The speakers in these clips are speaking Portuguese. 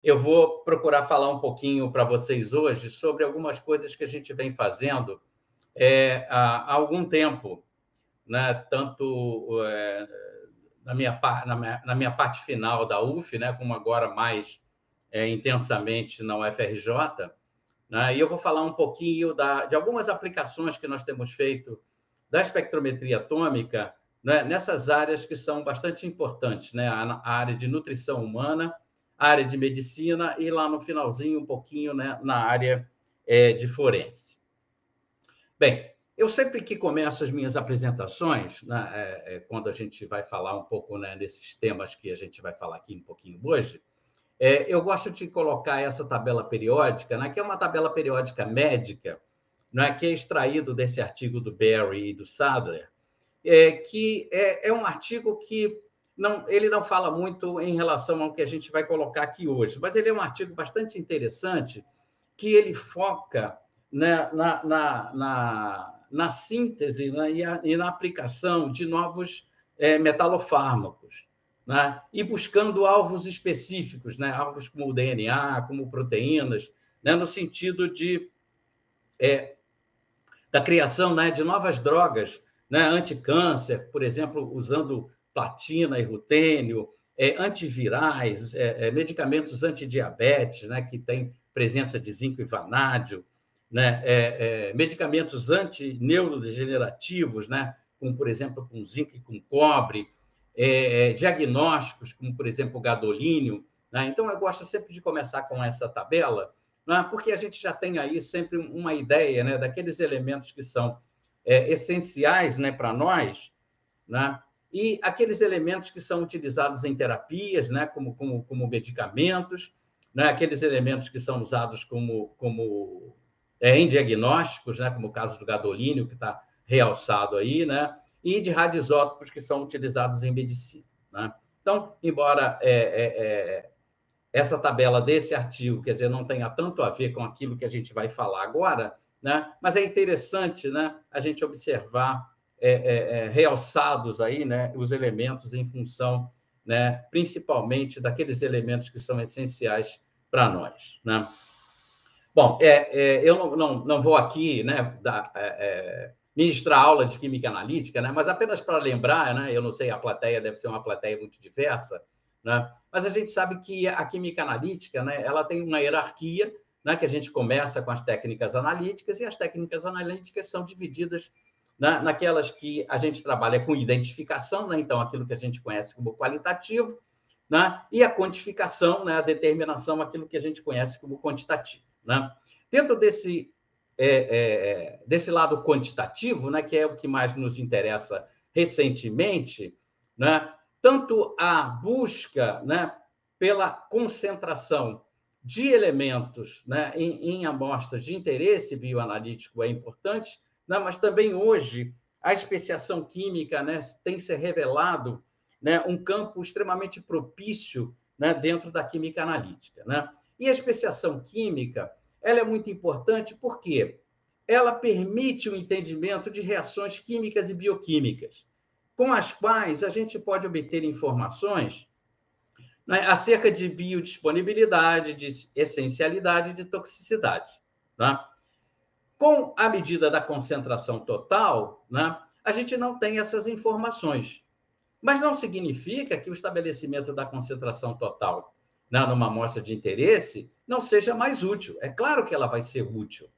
Eu vou procurar falar um pouquinho para vocês hoje sobre algumas coisas que a gente vem fazendo há algum tempo, né? Tanto na minha parte final da UF, né? Como agora mais intensamente na UFRJ, né? E eu vou falar um pouquinho de algumas aplicações que nós temos feito da espectrometria atômica, né? Nessas áreas que são bastante importantes, né? A área de nutrição humana, a área de medicina e lá no finalzinho um pouquinho, né? Na área de forense. Bem, eu sempre que começo as minhas apresentações, né, quando a gente vai falar um pouco, né, desses temas que a gente vai falar aqui um pouquinho hoje, eu gosto de colocar essa tabela periódica, né, que é uma tabela periódica médica, né, que é extraído desse artigo do Berry e do Sadler, que é um artigo que ele não fala muito em relação ao que a gente vai colocar aqui hoje, mas ele é um artigo bastante interessante que ele foca, né, na síntese, né, e na aplicação de novos metalofármacos, né, e buscando alvos específicos, né, alvos como o DNA, como proteínas, né, no sentido da criação, né, de novas drogas, né, anticâncer, por exemplo, usando platina e rutênio, antivirais, medicamentos antidiabetes, né, que têm presença de zinco e vanádio, né, medicamentos antineurodegenerativos, né, como, por exemplo, com zinco e com cobre, diagnósticos, como, por exemplo, o gadolínio. Né? Então, eu gosto sempre de começar com essa tabela, né, porque a gente já tem aí sempre uma ideia, né, daqueles elementos que são essenciais, né, para nós, né, e aqueles elementos que são utilizados em terapias, né, como medicamentos, né, aqueles elementos que são usados em diagnósticos, né, como o caso do gadolínio, que está realçado aí, né, e de radioisótopos que são utilizados em medicina. Né? Então, embora essa tabela desse artigo, quer dizer, não tenha tanto a ver com aquilo que a gente vai falar agora, né? Mas é interessante, né, a gente observar realçados aí, né, os elementos em função, né, principalmente daqueles elementos que são essenciais para nós. Né? Bom, eu não vou aqui, né, ministrar aula de química analítica, né, mas apenas para lembrar, né, eu não sei, a plateia deve ser uma plateia muito diversa, né, mas a gente sabe que a química analítica, né, ela tem uma hierarquia, né, que a gente começa com as técnicas analíticas, e as técnicas analíticas são divididas, né, naquelas que a gente trabalha com identificação, né, então aquilo que a gente conhece como qualitativo, né, e a quantificação, né, a determinação, aquilo que a gente conhece como quantitativo. Né? Dentro desse lado quantitativo, né, que é o que mais nos interessa recentemente, né, tanto a busca, né, pela concentração de elementos, né, em amostras de interesse bioanalítico é importante, né, mas também hoje a especiação química, né, tem se revelado, né, um campo extremamente propício, né, dentro da química analítica. Né? E a especiação química, ela é muito importante porque ela permite o entendimento de reações químicas e bioquímicas, com as quais a gente pode obter informações, né, acerca de biodisponibilidade, de essencialidade e de toxicidade. Tá? Com a medida da concentração total, né, a gente não tem essas informações. Mas não significa que o estabelecimento da concentração total, né, numa amostra de interesse não seja mais útil. É claro que ela vai ser útil,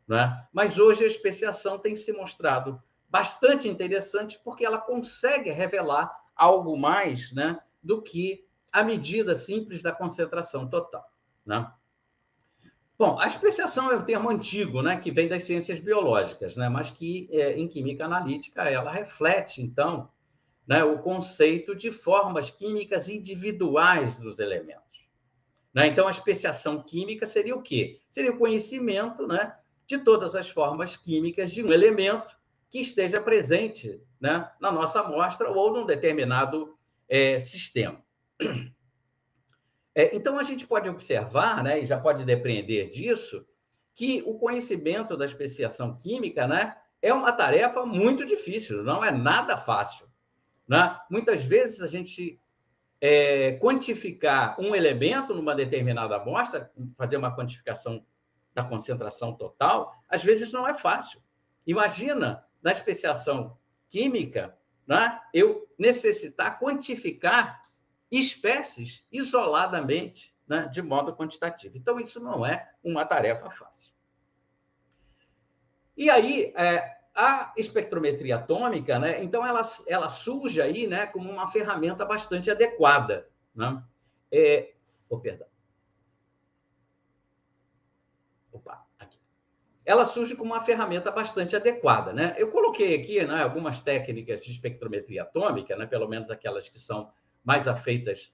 né? Mas hoje a especiação tem se mostrado bastante interessante porque ela consegue revelar algo mais, né, do que a medida simples da concentração total. Né? Bom, a especiação é um termo antigo, né, que vem das ciências biológicas, né, mas que em química analítica ela reflete, então, né, o conceito de formas químicas individuais dos elementos. Né? Então, a especiação química seria o quê? Seria o conhecimento, né, de todas as formas químicas de um elemento que esteja presente, né, na nossa amostra ou num determinado sistema. Então, a gente pode observar, né, e já pode depreender disso, que o conhecimento da especiação química, né, é uma tarefa muito difícil, não é nada fácil. Né? Muitas vezes a gente quantificar um elemento numa determinada amostra, fazer uma quantificação da concentração total, às vezes não é fácil. Imagina, na especiação química, né, eu necessitar quantificar espécies isoladamente, né, de modo quantitativo. Então, isso não é uma tarefa fácil. E aí, a espectrometria atômica, né, então, ela surge aí, né, como uma ferramenta bastante adequada. Né? Perdão. Aqui. Ela surge como uma ferramenta bastante adequada. Né? Eu coloquei aqui, né, algumas técnicas de espectrometria atômica, né, pelo menos aquelas que são mais afeitas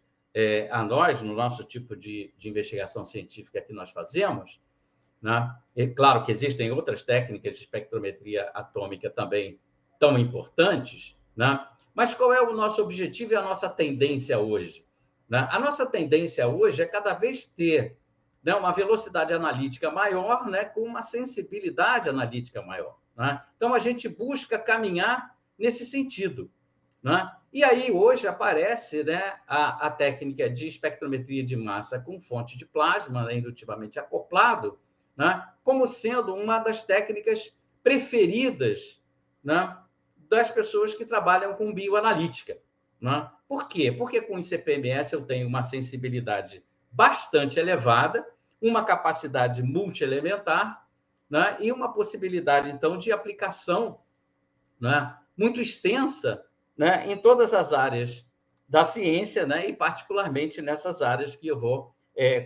a nós, no nosso tipo de investigação científica que nós fazemos. Né? É claro que existem outras técnicas de espectrometria atômica também tão importantes, né? Mas qual é o nosso objetivo e a nossa tendência hoje? Né? A nossa tendência hoje é cada vez ter, né, uma velocidade analítica maior, né, com uma sensibilidade analítica maior. Né? Então, a gente busca caminhar nesse sentido. Né? E aí, hoje, aparece, né, a técnica de espectrometria de massa com fonte de plasma, né, indutivamente acoplado, né, como sendo uma das técnicas preferidas, né, das pessoas que trabalham com bioanalítica. Né? Por quê? Porque com o ICP-MS eu tenho uma sensibilidade bastante elevada, uma capacidade multielementar, né, e uma possibilidade, então, de aplicação, né, muito extensa, né, em todas as áreas da ciência, né, e particularmente nessas áreas que eu vou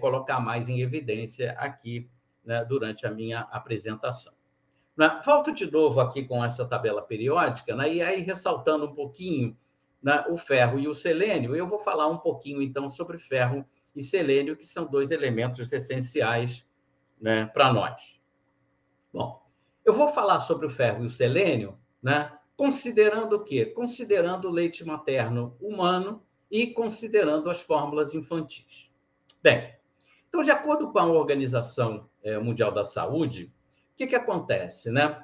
colocar mais em evidência aqui, né, durante a minha apresentação. Né? Volto de novo aqui com essa tabela periódica, né, e aí ressaltando um pouquinho, né, o ferro e o selênio, eu vou falar um pouquinho, então, sobre ferro e selênio, que são dois elementos essenciais, né, para nós. Bom, eu vou falar sobre o ferro e o selênio, né, considerando o quê? Considerando o leite materno humano e considerando as fórmulas infantis. Bem, então, de acordo com a Organização Mundial da Saúde, o que acontece? Né?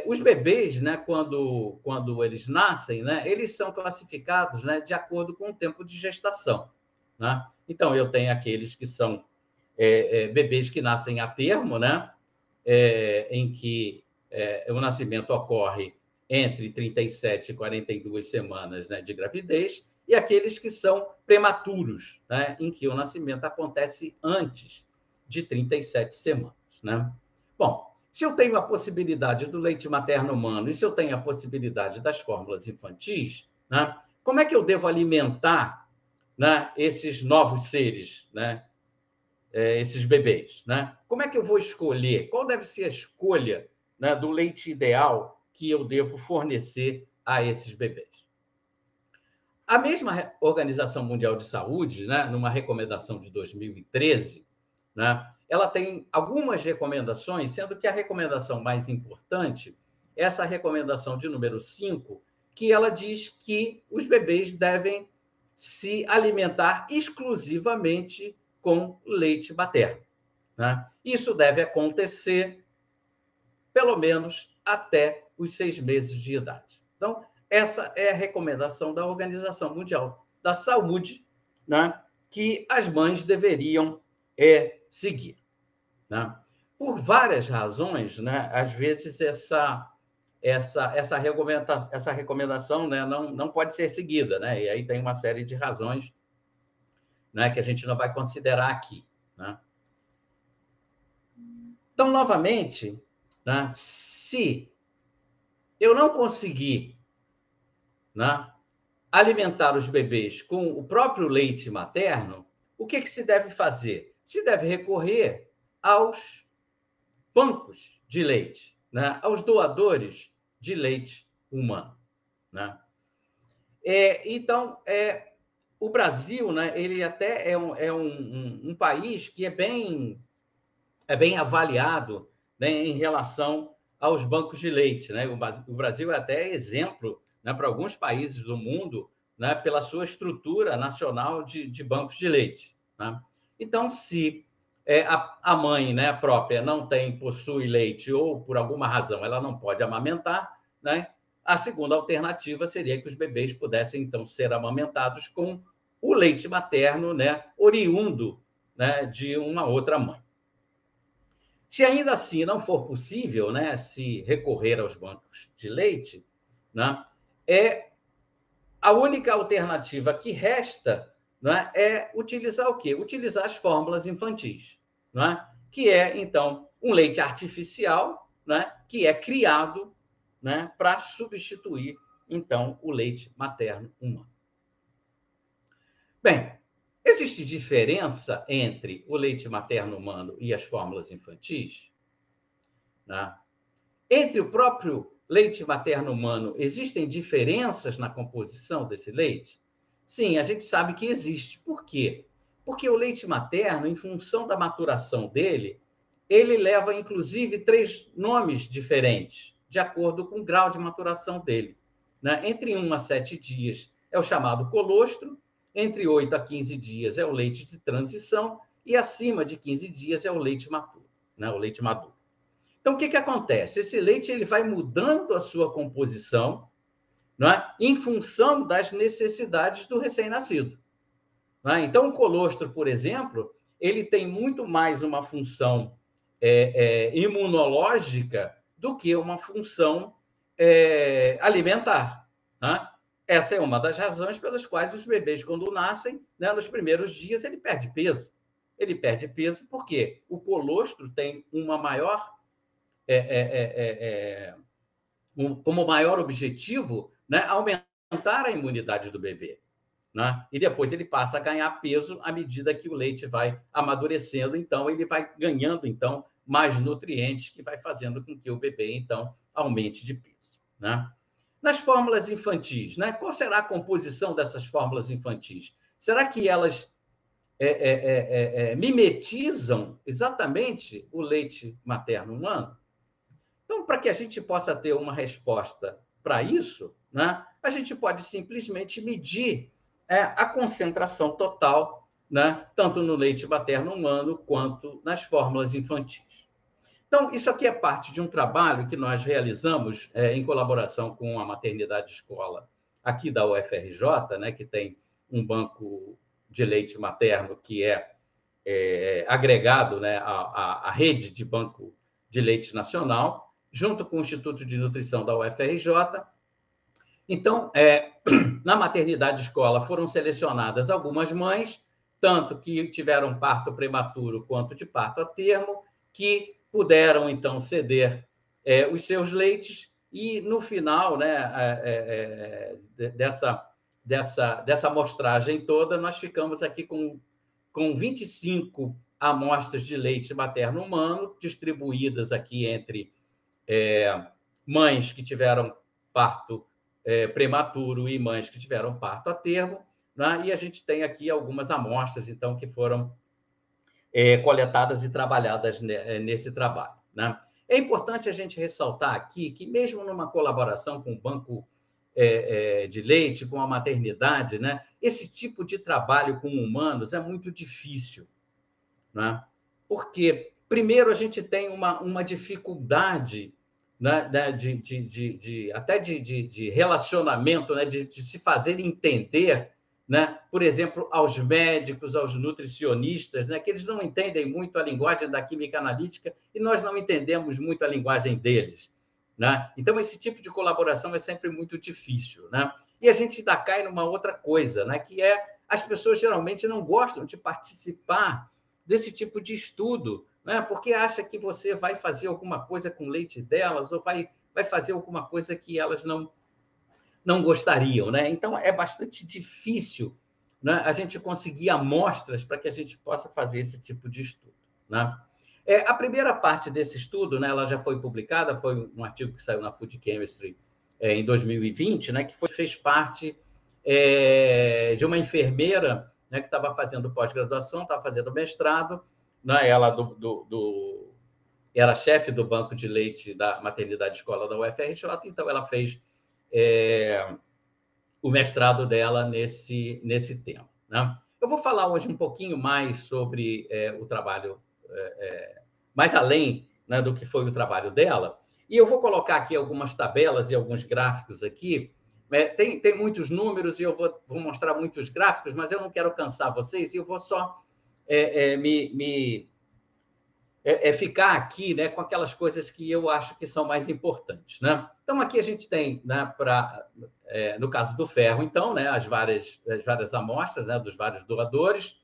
Os bebês, né, quando eles nascem, né, eles são classificados, né, de acordo com o tempo de gestação. Né? Então, eu tenho aqueles que são bebês que nascem a termo, né, em que o nascimento ocorre entre 37 e 42 semanas, né, de gravidez, e aqueles que são prematuros, né, em que o nascimento acontece antes de 37 semanas. Né? Bom, se eu tenho a possibilidade do leite materno humano e se eu tenho a possibilidade das fórmulas infantis, né, como é que eu devo alimentar, né, esses novos seres, né, esses bebês? Né? Como é que eu vou escolher? Qual deve ser a escolha, né, do leite ideal que eu devo fornecer a esses bebês? A mesma Organização Mundial de Saúde, né, numa recomendação de 2013, né, ela tem algumas recomendações, sendo que a recomendação mais importante é essa recomendação de número 5, que ela diz que os bebês devem se alimentar exclusivamente com leite materno. Né? Isso deve acontecer pelo menos até os 6 meses de idade. Então, essa é a recomendação da Organização Mundial da Saúde, né, que as mães deveriam seguir. Né? Por várias razões, né, às vezes essa recomendação, né, não pode ser seguida, né? E aí tem uma série de razões, né, que a gente não vai considerar aqui. Né? Então, novamente, né, se eu não conseguir, né, alimentar os bebês com o próprio leite materno, o que se deve fazer? Se deve recorrer aos bancos de leite, né, aos doadores de leite humano. Né? Então, o Brasil, né, ele até é um país que é bem avaliado, né, em relação aos bancos de leite. Né? O Brasil é até exemplo, né, para alguns países do mundo, né, pela sua estrutura nacional de bancos de leite. Né? Então, se a mãe, né, própria não possui leite ou, por alguma razão, ela não pode amamentar, né, a segunda alternativa seria que os bebês pudessem, então, ser amamentados com o leite materno, né, oriundo, né, de uma outra mãe. Se ainda assim não for possível, né, se recorrer aos bancos de leite, né, a única alternativa que resta, né, é utilizar o quê? Utilizar as fórmulas infantis, né, que é, então, um leite artificial, né, que é criado, né, para substituir, então, o leite materno humano. Bem, existe diferença entre o leite materno humano e as fórmulas infantis? Né? Entre o próprio leite materno humano, existem diferenças na composição desse leite? Sim, a gente sabe que existe. Por quê? Porque o leite materno, em função da maturação dele, ele leva, inclusive, 3 nomes diferentes, de acordo com o grau de maturação dele. Né? Entre 1 a 7 dias é o chamado colostro, entre 8 a 15 dias é o leite de transição e acima de 15 dias é o leite maturo, né? O leite maduro. Então, o que acontece? Esse leite ele vai mudando a sua composição, não é? Em função das necessidades do recém-nascido. Não é? Então, o colostro, por exemplo, ele tem muito mais uma função imunológica do que uma função alimentar. Né? Essa é uma das razões pelas quais os bebês, quando nascem, né, nos primeiros dias, ele perde peso. Ele perde peso porque o colostro tem uma maior como maior objetivo, né, aumentar a imunidade do bebê. Né? E depois ele passa a ganhar peso à medida que o leite vai amadurecendo, então ele vai ganhando então mais nutrientes, que vai fazendo com que o bebê então aumente de peso. Né? Nas fórmulas infantis, né? Qual será a composição dessas fórmulas infantis? Será que elas mimetizam exatamente o leite materno humano? Então, para que a gente possa ter uma resposta para isso, né, a gente pode simplesmente medir a concentração total, né, tanto no leite materno humano quanto nas fórmulas infantis. Então, isso aqui é parte de um trabalho que nós realizamos em colaboração com a Maternidade Escola aqui da UFRJ, né, que tem um banco de leite materno que é agregado, né, à rede de banco de leite nacional, junto com o Instituto de Nutrição da UFRJ. Então, na maternidade escola foram selecionadas algumas mães, tanto que tiveram parto prematuro quanto de parto a termo, que puderam, então, ceder os seus leites e, no final, né, dessa amostragem toda, nós ficamos aqui com 25 amostras de leite materno humano, distribuídas aqui entre mães que tiveram parto prematuro e mães que tiveram parto a termo, né? E a gente tem aqui algumas amostras, então, que foram coletadas e trabalhadas nesse trabalho. Né? É importante a gente ressaltar aqui que, mesmo numa colaboração com o Banco de Leite, com a maternidade, né? Esse tipo de trabalho com humanos é muito difícil. Né? Porque, primeiro, a gente tem uma dificuldade, né, até de relacionamento, né, de se fazer entender, né, por exemplo, aos médicos, aos nutricionistas, né, que eles não entendem muito a linguagem da química analítica e nós não entendemos muito a linguagem deles. Né? Então, esse tipo de colaboração é sempre muito difícil. Né? E a gente ainda cai numa outra coisa, né, que as pessoas geralmente não gostam de participar desse tipo de estudo, né? Porque acha que você vai fazer alguma coisa com o leite delas ou vai fazer alguma coisa que elas não gostariam. Né? Então, é bastante difícil, né, a gente conseguir amostras para que a gente possa fazer esse tipo de estudo. Né? A primeira parte desse estudo, né, ela já foi publicada, foi um artigo que saiu na Food Chemistry em 2020, né, que fez parte de uma enfermeira, né, que estava fazendo pós-graduação, estava fazendo mestrado, né, ela era chefe do banco de leite da maternidade escola da UFRJ, então ela fez o mestrado dela nesse tema. Né? Eu vou falar hoje um pouquinho mais sobre o trabalho, mais além, né, do que foi o trabalho dela, e eu vou colocar aqui algumas tabelas e alguns gráficos aqui Tem muitos números e eu vou mostrar muitos gráficos, mas eu não quero cansar vocês e eu vou só ficar aqui, né, com aquelas coisas que eu acho que são mais importantes, né? Então, aqui a gente tem, né, no caso do ferro, então, né, as várias amostras, né, dos vários doadores,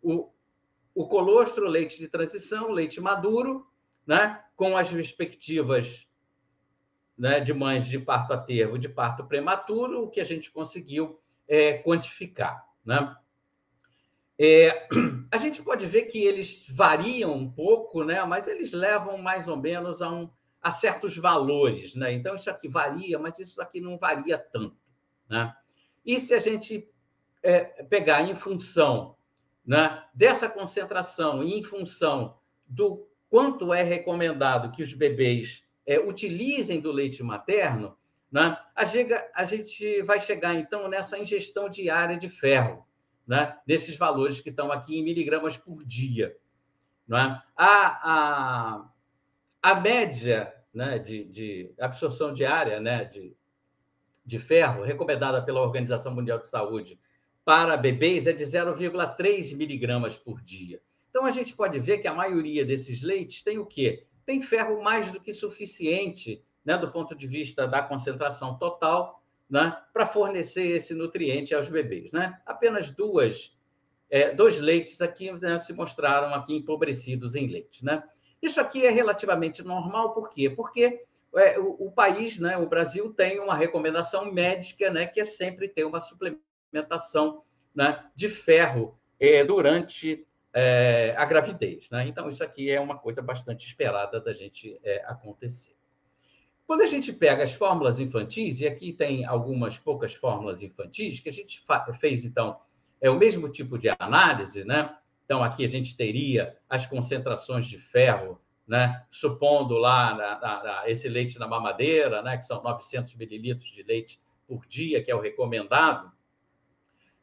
o colostro, leite de transição, leite maduro, né, com as respectivas, né, de mães de parto a termo, de parto prematuro, o que a gente conseguiu quantificar, né? A gente pode ver que eles variam um pouco, né? Mas eles levam mais ou menos a certos valores, né? Então, isso aqui varia, mas isso aqui não varia tanto, né? E se a gente pegar em função, né, dessa concentração e em função do quanto é recomendado que os bebês utilizem do leite materno, né, a gente vai chegar, então, nessa ingestão diária de ferro, né, desses valores que estão aqui em miligramas por dia. Né? A média, né, de absorção diária, né, de ferro recomendada pela Organização Mundial de Saúde para bebês é de 0,3 miligramas por dia. Então, a gente pode ver que a maioria desses leites tem o quê? Tem ferro mais do que suficiente, né, do ponto de vista da concentração total, né, para fornecer esse nutriente aos bebês. Né? Apenas dois leites aqui, né, se mostraram aqui empobrecidos em leite. Né? Isso aqui é relativamente normal, por quê? Porque o país, né, o Brasil, tem uma recomendação médica, né, que é sempre ter uma suplementação, né, de ferro durante a gravidez. Né? Então, isso aqui é uma coisa bastante esperada da gente acontecer. Quando a gente pega as fórmulas infantis, e aqui tem algumas poucas fórmulas infantis, que a gente fez, então, o mesmo tipo de análise, né? Então, aqui a gente teria as concentrações de ferro, né? Supondo lá esse leite na mamadeira, né? Que são 900 mililitros de leite por dia, que é o recomendado,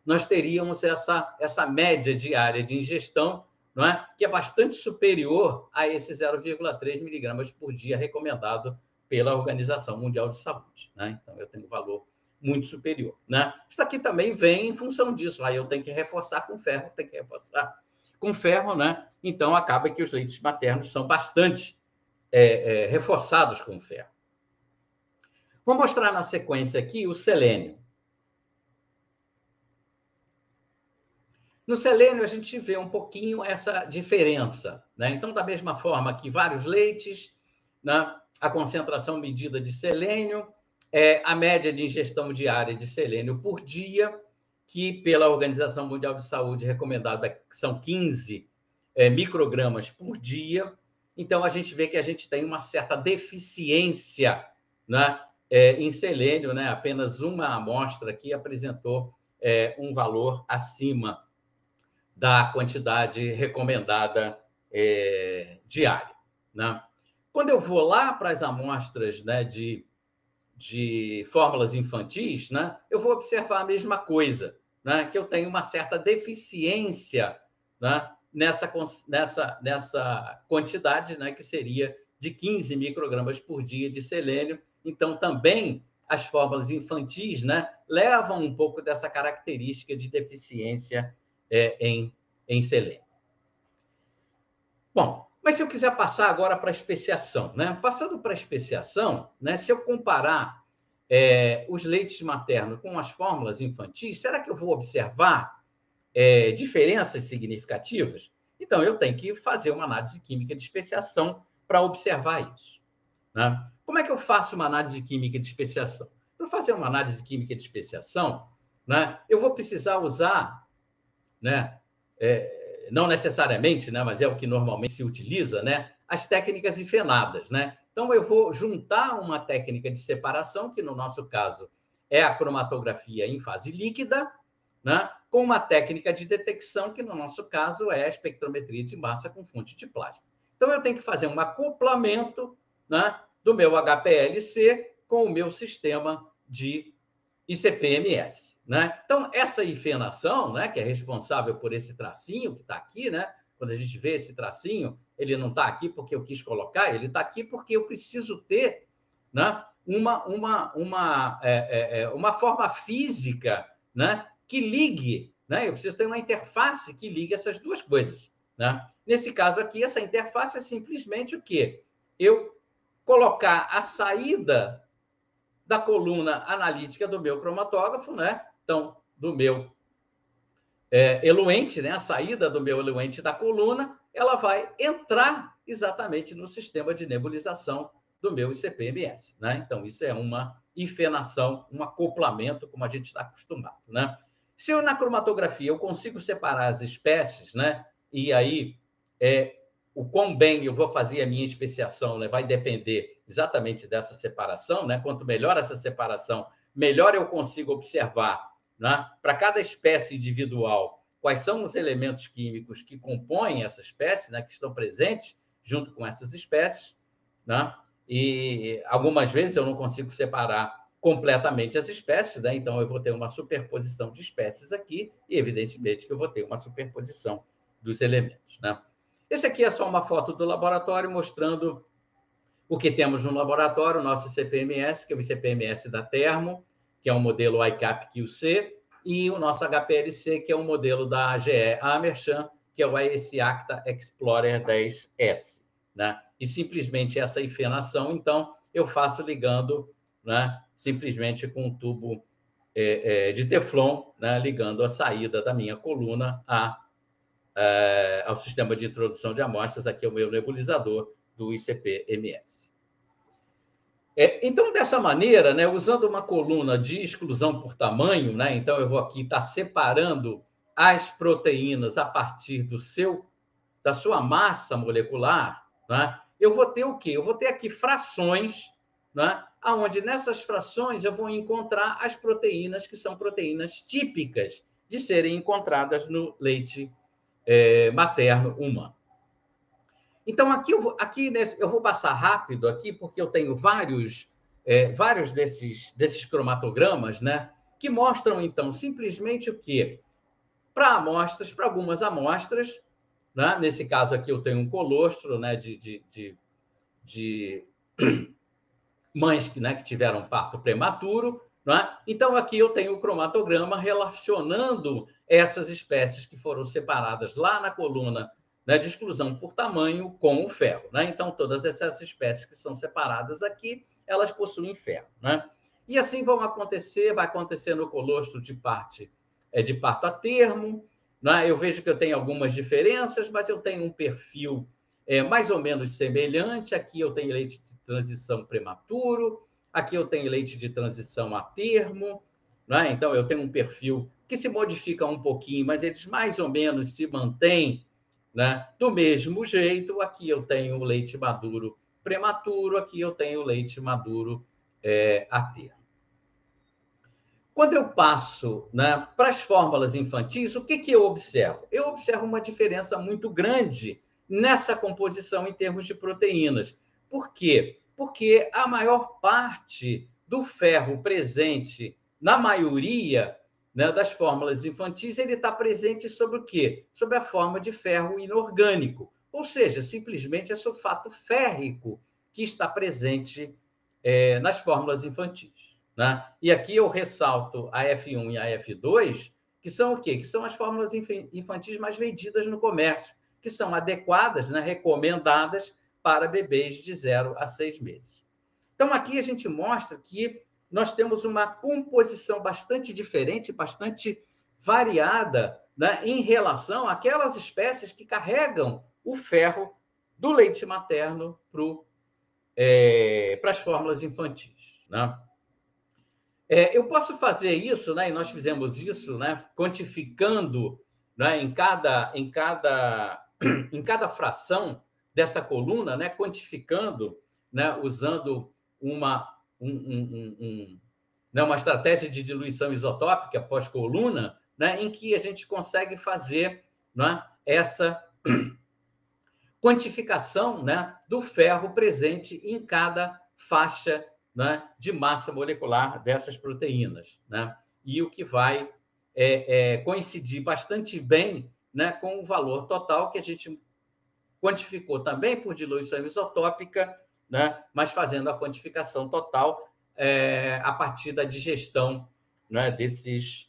nós teríamos essa média diária de ingestão, não é? Que é bastante superior a esse 0,3 miligramas por dia recomendado pela Organização Mundial de Saúde. Né? Então, eu tenho um valor muito superior. Né? Isso aqui também vem em função disso. Aí eu tenho que reforçar com ferro, né? Então, acaba que os leites maternos são bastante reforçados com ferro. Vou mostrar na sequência aqui o selênio. No selênio, a gente vê um pouquinho essa diferença. Né? Então, da mesma forma que vários leites, né, a concentração medida de selênio, a média de ingestão diária de selênio por dia, que pela Organização Mundial de Saúde recomendada são 15 microgramas por dia. Então, a gente vê que a gente tem uma certa deficiência, né, em selênio. Né? Apenas uma amostra aqui apresentou um valor acima da quantidade recomendada diária. Né? Quando eu vou lá para as amostras, né, de fórmulas infantis, né, eu vou observar a mesma coisa, né, que eu tenho uma certa deficiência, né, nessa quantidade, né, que seria de 15 microgramas por dia de selênio. Então, também as fórmulas infantis, né, levam um pouco dessa característica de deficiência em selênio. Bom, mas se eu quiser passar agora para a especiação, né? Passando para a especiação, né, se eu comparar os leites maternos com as fórmulas infantis, será que eu vou observar diferenças significativas? Então, eu tenho que fazer uma análise química de especiação para observar isso. Né? Como é que eu faço uma análise química de especiação? Para fazer uma análise química de especiação, né, eu vou precisar usar, né, não necessariamente, né, mas é o que normalmente se utiliza, né, as técnicas hifenadas. Né? Então, eu vou juntar uma técnica de separação, que no nosso caso é a cromatografia em fase líquida, né, com uma técnica de detecção, que no nosso caso é a espectrometria de massa com fonte de plasma. Então, eu tenho que fazer um acoplamento, né, do meu HPLC com o meu sistema de ICP-MS. Né? Então, essa hifenação, né, que é responsável por esse tracinho que está aqui, né? Quando a gente vê esse tracinho, ele não está aqui porque eu quis colocar, ele está aqui porque eu preciso ter, né, uma forma física, né, que ligue, né? Eu preciso ter uma interface que ligue essas duas coisas, né? Nesse caso aqui, essa interface é simplesmente o quê? Eu colocar a saída da coluna analítica do meu cromatógrafo, né? Então, do meu eluente, né? A saída do meu eluente da coluna, ela vai entrar exatamente no sistema de nebulização do meu ICP-MS, né? Então, isso é uma infenação, um acoplamento, como a gente está acostumado, né? Se eu, na cromatografia, eu consigo separar as espécies, né? E aí, o quão bem eu vou fazer a minha especiação, né? Vai depender exatamente dessa separação, né? Quanto melhor essa separação, melhor eu consigo observar, né, para cada espécie individual, quais são os elementos químicos que compõem essa espécie, né, que estão presentes junto com essas espécies, né? E algumas vezes eu não consigo separar completamente as espécies, né? Então eu vou ter uma superposição de espécies aqui e, evidentemente, que eu vou ter uma superposição dos elementos, né? Esse aqui é só uma foto do laboratório mostrando o que temos no laboratório, o nosso CPMS, que é o CPMS da Termo, que é um modelo ICAP-QC, e o nosso HPLC, que é um modelo da GE Amersham, que é o IEC Acta Explorer 10S, né? E simplesmente essa infenação, então, eu faço ligando, né, simplesmente com um tubo de Teflon, né, ligando a saída da minha coluna ao sistema de introdução de amostras, aqui é o meu nebulizador do ICP-MS. Então, dessa maneira, né, usando uma coluna de exclusão por tamanho, né, então eu vou aqui estar separando as proteínas a partir da sua massa molecular, né, eu vou ter o quê? Eu vou ter aqui frações, né, onde nessas frações eu vou encontrar as proteínas que são proteínas típicas de serem encontradas no leite materno humano. Então, aqui eu vou passar rápido aqui, porque eu tenho vários desses cromatogramas, né, que mostram, então, simplesmente o quê? Para algumas amostras, né, nesse caso aqui eu tenho um colostro, né, de mães né, que tiveram parto prematuro, né? Então, aqui eu tenho o cromatograma relacionando essas espécies que foram separadas lá na coluna, né, de exclusão por tamanho com o ferro, né? Então, todas essas espécies que são separadas aqui, elas possuem ferro, né? E assim vai acontecer no colostro de parto a termo, né? Eu vejo que eu tenho algumas diferenças, mas eu tenho um perfil mais ou menos semelhante. Aqui eu tenho leite de transição prematuro, aqui eu tenho leite de transição a termo, né? Então eu tenho um perfil que se modifica um pouquinho, mas eles mais ou menos se mantêm, né, do mesmo jeito. Aqui eu tenho o leite maduro prematuro, aqui eu tenho o leite maduro a termo. Quando eu passo, né, para as fórmulas infantis, o que eu observo? Eu observo uma diferença muito grande nessa composição em termos de proteínas. Por quê? Porque a maior parte do ferro presente na maioria, né, das fórmulas infantis, ele está presente sobre o quê? Sobre a forma de ferro inorgânico, ou seja, simplesmente é sulfato férrico que está presente nas fórmulas infantis, né? E aqui eu ressalto a F1 e a F2, que são o quê? Que são as fórmulas infantis mais vendidas no comércio, que são adequadas, né, recomendadas para bebês de 0 a 6 meses. Então, aqui a gente mostra que nós temos uma composição bastante diferente, bastante variada, né, em relação àquelas espécies que carregam o ferro do leite materno para as fórmulas infantis, né? Eu posso fazer isso, né, e nós fizemos isso, né, quantificando, né, em cada fração dessa coluna, né, quantificando, né, usando uma estratégia de diluição isotópica pós-coluna, né, em que a gente consegue fazer, né, essa quantificação, né, do ferro presente em cada faixa, né, de massa molecular dessas proteínas, né? E o que vai coincidir bastante bem, né, com o valor total que a gente quantificou também por diluição isotópica, né, mas fazendo a quantificação total a partir da digestão, né, desses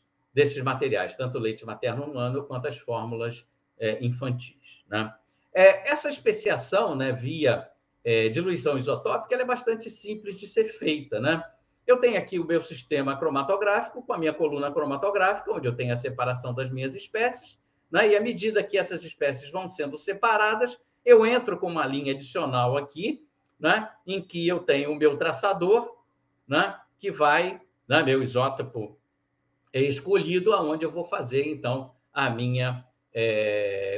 materiais, tanto o leite materno humano quanto as fórmulas infantis. Né? Essa especiação, né, via diluição isotópica, ela é bastante simples de ser feita. Né? Eu tenho aqui o meu sistema cromatográfico, com a minha coluna cromatográfica, onde eu tenho a separação das minhas espécies, né? E à medida que essas espécies vão sendo separadas, eu entro com uma linha adicional aqui, né, em que eu tenho o meu traçador, né, que vai, né, meu isótopo escolhido, aonde eu vou fazer, então,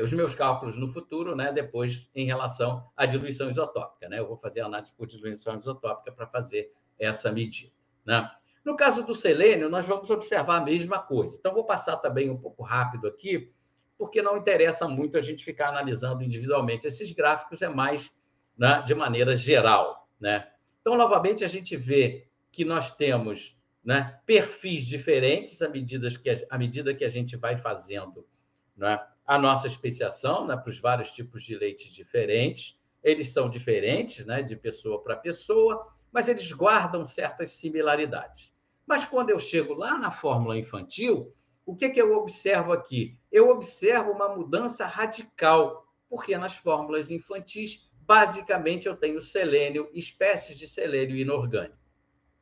os meus cálculos no futuro, né, depois em relação à diluição isotópica. Né? Eu vou fazer a análise por diluição isotópica para fazer essa medida. Né? No caso do selênio, nós vamos observar a mesma coisa. Então, vou passar também um pouco rápido aqui, porque não interessa muito a gente ficar analisando individualmente esses gráficos, é mais, né, de maneira geral. Né? Então, novamente, a gente vê que nós temos, né, perfis diferentes à medida que a gente vai fazendo, né, a nossa especiação, né, para os vários tipos de leites diferentes. Eles são diferentes, né, de pessoa para pessoa, mas eles guardam certas similaridades. Mas quando eu chego lá na fórmula infantil, o que eu observo aqui? Eu observo uma mudança radical, porque nas fórmulas infantis, basicamente, eu tenho selênio, espécies de selênio inorgânico.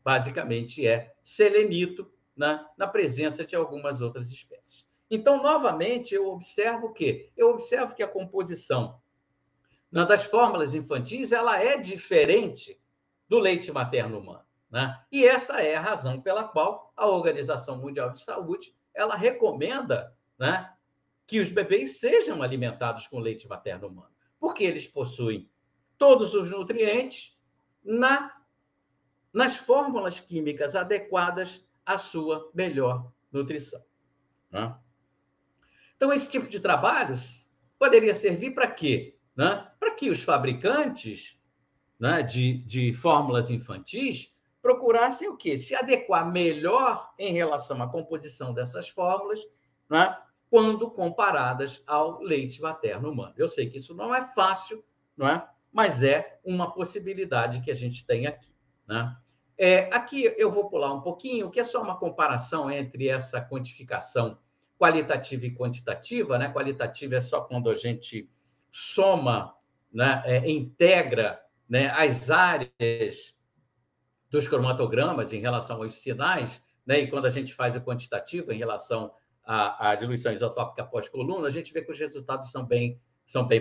Basicamente, é selenito, né, na presença de algumas outras espécies. Então, novamente, eu observo o quê? Eu observo que a composição, né, das fórmulas infantis ela é diferente do leite materno humano. Né? E essa é a razão pela qual a Organização Mundial de Saúde ela recomenda, né, que os bebês sejam alimentados com leite materno humano, porque eles possuem todos os nutrientes nas fórmulas químicas adequadas à sua melhor nutrição. Né? Então, esse tipo de trabalhos poderia servir para quê? Né? Para que os fabricantes, né, de fórmulas infantis procurassem o quê? Se adequar melhor em relação à composição dessas fórmulas, né, quando comparadas ao leite materno humano. Eu sei que isso não é fácil, não é? Mas é uma possibilidade que a gente tem aqui. Né? Aqui eu vou pular um pouquinho, que é só uma comparação entre essa quantificação qualitativa e quantitativa. Né? Qualitativa é só quando a gente soma, né, integra, né, as áreas dos cromatogramas em relação aos sinais, né, e quando a gente faz a quantitativa em relação à diluição isotópica pós-coluna, a gente vê que os resultados são bem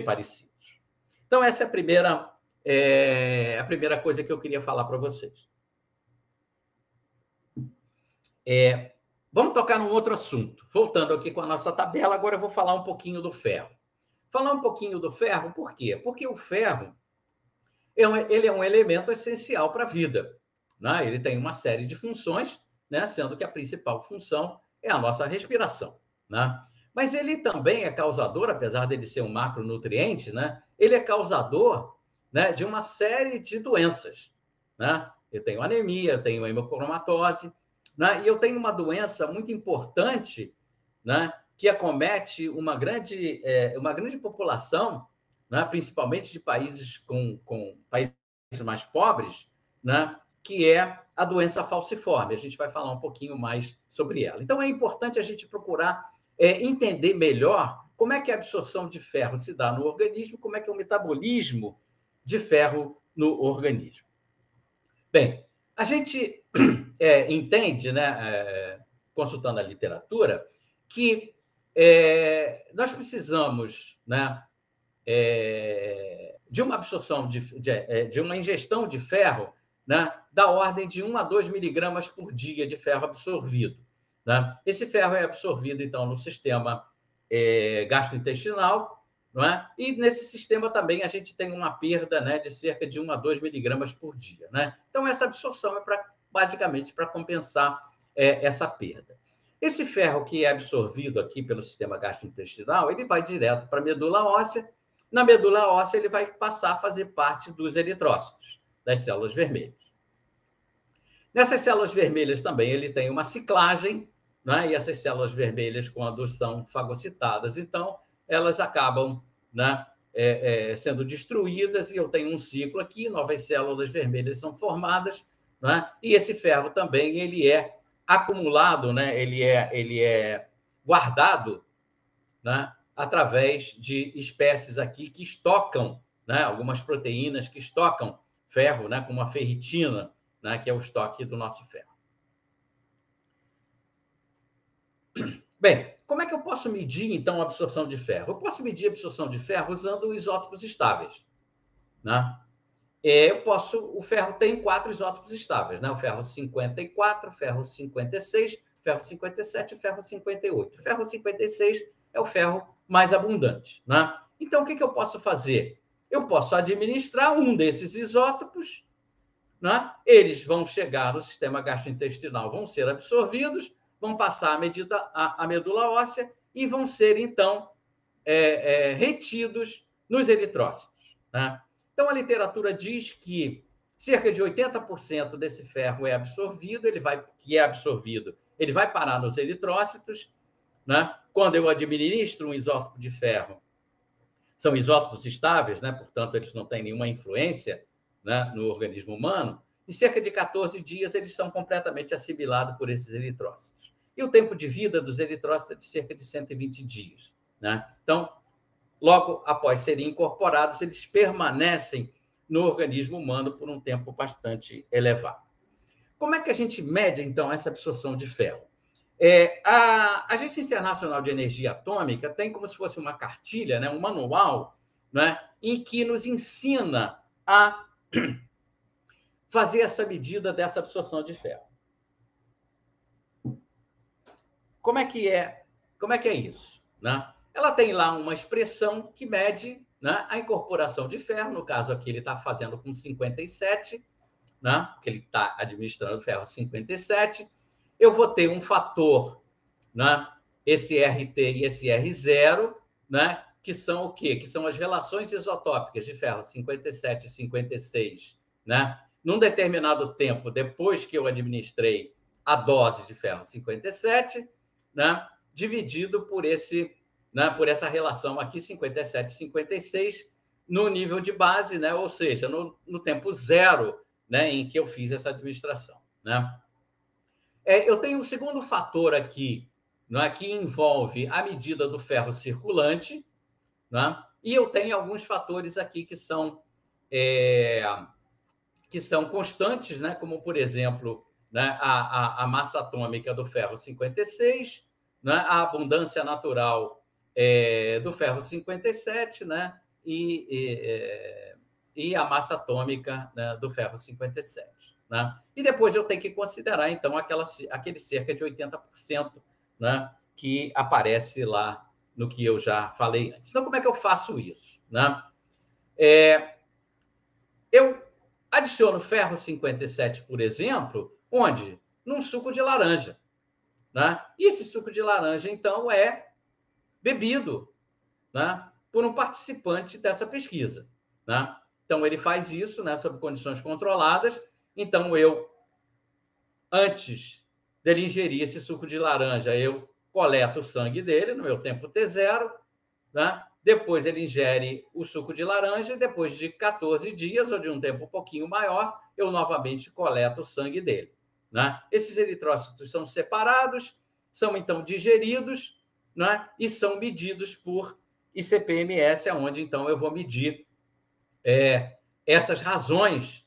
parecidos. Então, essa é a primeira coisa que eu queria falar para vocês. Vamos tocar num outro assunto. Voltando aqui com a nossa tabela, agora eu vou falar um pouquinho do ferro. Falar um pouquinho do ferro, por quê? Porque o ferro ele é um elemento essencial para a vida. Né? Ele tem uma série de funções, né? Sendo que a principal função é a nossa respiração. Né? Mas ele também é causador, apesar de ele ser um macronutriente, né? Ele é causador, né, de uma série de doenças. Né? Eu tenho anemia, eu tenho hemocromatose, né? E eu tenho uma doença muito importante, né, que acomete uma grande população, né, principalmente de países com países mais pobres, né, que é a doença falciforme. A gente vai falar um pouquinho mais sobre ela. Então, é importante a gente procurar entender melhor como é que a absorção de ferro se dá no organismo, como é que é o metabolismo de ferro no organismo. Bem, a gente entende, né, consultando a literatura, que nós precisamos, né, de uma absorção, de uma ingestão de ferro, né, da ordem de 1 a 2 miligramas por dia de ferro absorvido. Né? Esse ferro é absorvido, então, no sistema gastrointestinal, não é? E nesse sistema também a gente tem uma perda, né, de cerca de 1 a 2 miligramas por dia. Né? Então, essa absorção é basicamente para compensar essa perda. Esse ferro que é absorvido aqui pelo sistema gastrointestinal, ele vai direto para a medula óssea. Na medula óssea, ele vai passar a fazer parte dos eritrócitos, das células vermelhas. Nessas células vermelhas também ele tem uma ciclagem, né? E essas células vermelhas, quando são fagocitadas, então, elas acabam, né, sendo destruídas, e eu tenho um ciclo aqui, novas células vermelhas são formadas, né? E esse ferro também ele é acumulado, né? Ele é guardado, né? Através de espécies aqui que estocam, né? Algumas proteínas que estocam ferro, né? Como a ferritina, né? Que é o estoque do nosso ferro. Bem, como é que eu posso medir, então, a absorção de ferro? Eu posso medir a absorção de ferro usando isótopos estáveis, né? O ferro tem 4 isótopos estáveis, né? O ferro 54, ferro 56, ferro 57 e ferro 58. O ferro 56 é o ferro mais abundante, né? Então, o que eu posso fazer? Eu posso administrar um desses isótopos, né? Eles vão chegar no sistema gastrointestinal, vão ser absorvidos, vão passar a medula óssea e vão ser, então, retidos nos eritrócitos, né? Então, a literatura diz que cerca de 80% desse ferro é absorvido, ele vai parar nos eritrócitos, né? Quando eu administro um isótopo de ferro, são isótopos estáveis, né? Portanto, eles não têm nenhuma influência, né, no organismo humano. Em cerca de 14 dias, eles são completamente assimilados por esses eritrócitos. E o tempo de vida dos eritrócitos é de cerca de 120 dias, né? Então, logo após serem incorporados, eles permanecem no organismo humano por um tempo bastante elevado. Como é que a gente mede, então, essa absorção de ferro? A Agência Internacional de Energia Atômica tem como se fosse uma cartilha, né, um manual, né, em que nos ensina a fazer essa medida dessa absorção de ferro. Como é que é isso, né? Ela tem lá uma expressão que mede, né, a incorporação de ferro. No caso aqui, ele está fazendo com 57, né, porque ele está administrando ferro 57. Eu vou ter um fator, né, esse RT e esse R0, né, que são o quê? Que são as relações isotópicas de ferro 57 e 56, né, num determinado tempo depois que eu administrei a dose de ferro 57, né, dividido por essa relação aqui, 57 e 56, no nível de base, né, ou seja, no tempo zero, né, em que eu fiz essa administração, né? Eu tenho um segundo fator aqui, né, que envolve a medida do ferro circulante, né? E eu tenho alguns fatores aqui que são constantes, né? Como, por exemplo, né, a massa atômica do ferro 56, né? A abundância natural do ferro 57, né? E a massa atômica, né, do ferro 57. Né? E depois eu tenho que considerar, então, aquele cerca de 80%, né, que aparece lá no que eu já falei antes. Então, como é que eu faço isso? Né? Eu adiciono ferro 57, por exemplo, onde? Num suco de laranja. Né? E esse suco de laranja, então, é bebido, né, por um participante dessa pesquisa. Né? Então, ele faz isso, né, sob condições controladas. Então, antes dele ingerir esse suco de laranja, eu coleto o sangue dele no meu tempo T0, né? Depois ele ingere o suco de laranja e depois de 14 dias ou de um tempo um pouquinho maior, eu novamente coleto o sangue dele. Né? Esses eritrócitos são separados, são então digeridos, né? E são medidos por ICP-MS, onde então eu vou medir essas razões,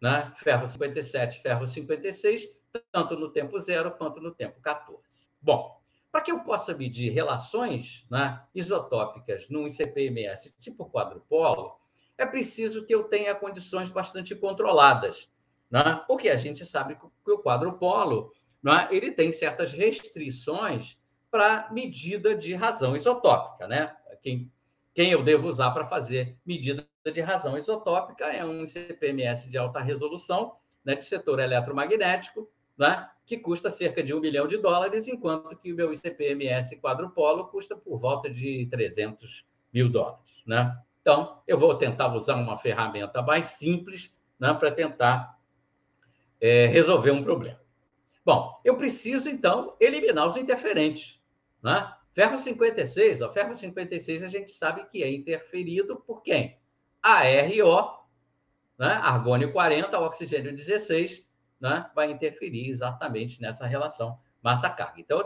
né? Ferro 57, ferro 56, tanto no tempo 0 quanto no tempo 14. Bom, para que eu possa medir relações, né, isotópicas num ICP-MS tipo quadrupolo, é preciso que eu tenha condições bastante controladas, né? Porque a gente sabe que o quadrupolo, né, ele tem certas restrições para medida de razão isotópica. Né? Quem eu devo usar para fazer medida de razão isotópica é um ICP-MS de alta resolução, né, de setor eletromagnético, né, que custa cerca de $1 milhão, enquanto que o meu ICP-MS quadrupolo custa por volta de $300 mil. Né? Então, eu vou tentar usar uma ferramenta mais simples, né, para tentar resolver um problema. Bom, eu preciso, então, eliminar os interferentes. Né? Ferro 56 a gente sabe que é interferido por quem? ARO, né? Argônio 40, oxigênio 16, né, vai interferir exatamente nessa relação massa-carga. Então,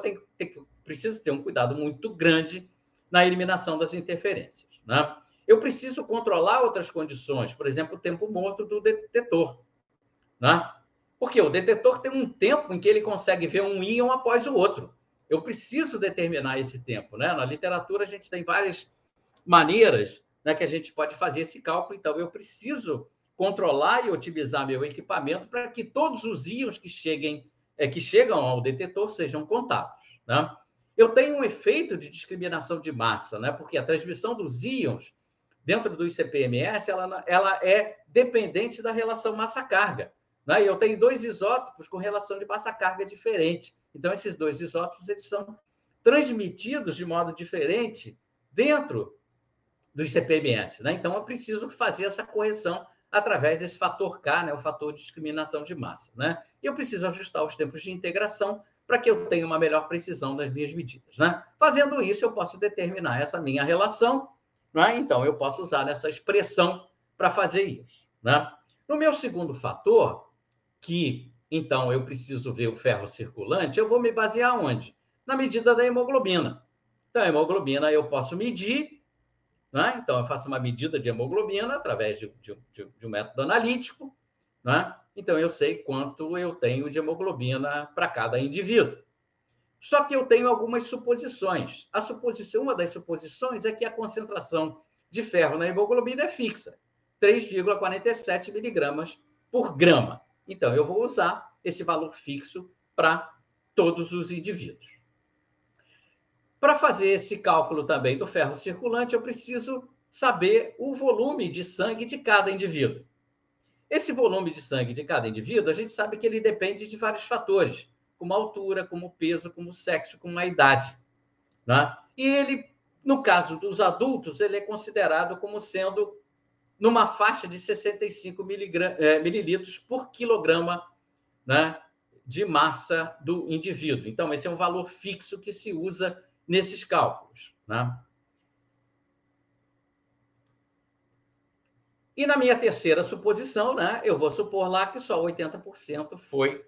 preciso ter um cuidado muito grande na eliminação das interferências, né? Eu preciso controlar outras condições, por exemplo, o tempo morto do detetor, né? Porque o detetor tem um tempo em que ele consegue ver um íon após o outro. Eu preciso determinar esse tempo, né? Na literatura, a gente tem várias maneiras, né, que a gente pode fazer esse cálculo. Então, eu preciso controlar e otimizar meu equipamento para que todos os íons que chegam ao detetor sejam contados, né? Eu tenho um efeito de discriminação de massa, né? Porque a transmissão dos íons dentro dos CPMS ela é dependente da relação massa-carga, né? E eu tenho dois isótopos com relação de massa-carga diferente. Então, esses dois isótopos eles são transmitidos de modo diferente dentro dos CPMS, né? Então, eu preciso fazer essa correção através desse fator K, né? O fator de discriminação de massa, né? E eu preciso ajustar os tempos de integração para que eu tenha uma melhor precisão das minhas medidas, né? Fazendo isso, eu posso determinar essa minha relação, né? Então, eu posso usar essa expressão para fazer isso, né? No meu segundo fator, que, então, eu preciso ver o ferro circulante, eu vou me basear onde? Na medida da hemoglobina. Então, a hemoglobina eu posso medir, né? Então, eu faço uma medida de hemoglobina através de um método analítico, né? Então, eu sei quanto eu tenho de hemoglobina para cada indivíduo. Só que eu tenho algumas suposições. Uma das suposições é que a concentração de ferro na hemoglobina é fixa, 3,47 miligramas por grama. Então, eu vou usar esse valor fixo para todos os indivíduos. Para fazer esse cálculo também do ferro circulante, eu preciso saber o volume de sangue de cada indivíduo. Esse volume de sangue de cada indivíduo, a gente sabe que ele depende de vários fatores, como a altura, como o peso, como o sexo, como a idade, né? E ele, no caso dos adultos, ele é considerado como sendo numa faixa de 65 mililitros por quilograma, né, de massa do indivíduo. Então, esse é um valor fixo que se usa nesses cálculos, né? E na minha terceira suposição, né, eu vou supor lá que só 80% foi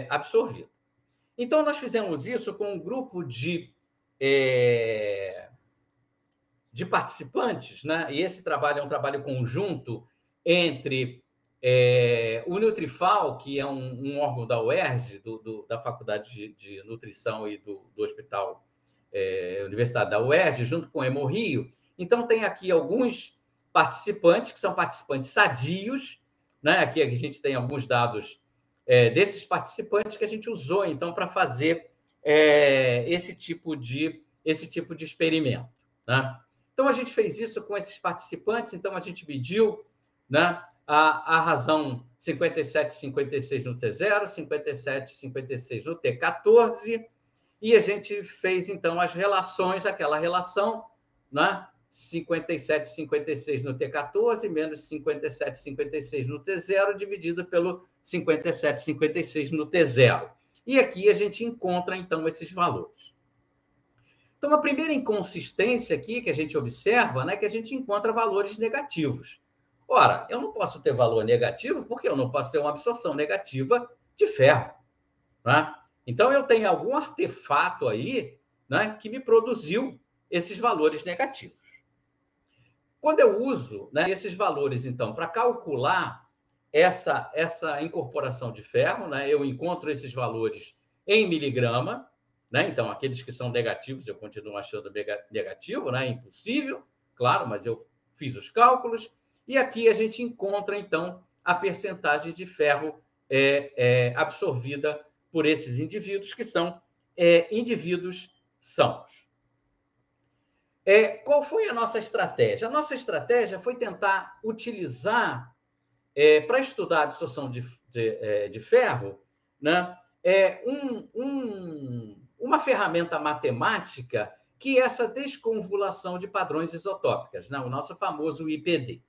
absorvido. Então, nós fizemos isso com um grupo de participantes, né? E esse trabalho é um trabalho conjunto entre o Nutrifal, que é um órgão da UERJ, da Faculdade de Nutrição e do Hospital Universidade da UERJ, junto com o Hemorrio. Então, tem aqui alguns participantes, que são participantes sadios, né? Aqui a gente tem alguns dados desses participantes que a gente usou, então, para fazer esse tipo de experimento, né? Então, a gente fez isso com esses participantes, então a gente mediu, né, a razão 57,56 no T0, 57,56 no T14, e a gente fez, então, as relações, aquela relação, né, 57,56 no T14 menos 57,56 no T0, dividido pelo 57,56 no T0. E aqui a gente encontra, então, esses valores. Então, a primeira inconsistência aqui que a gente observa, né, é que a gente encontra valores negativos. Ora, eu não posso ter valor negativo porque eu não posso ter uma absorção negativa de ferro, né? Então, eu tenho algum artefato aí, né, que me produziu esses valores negativos. Quando eu uso, né, esses valores, então, para calcular essa incorporação de ferro, né, eu encontro esses valores em miligrama, né? Então, aqueles que são negativos, eu continuo achando negativo, né? Impossível, claro, mas eu fiz os cálculos. E aqui a gente encontra, então, a percentagem de ferro absorvida por esses indivíduos, que são indivíduos sãos. Qual foi a nossa estratégia? A nossa estratégia foi tentar utilizar, para estudar a absorção de ferro, né, uma ferramenta matemática que é essa desconvolução de padrões isotópicas, né, o nosso famoso IPD.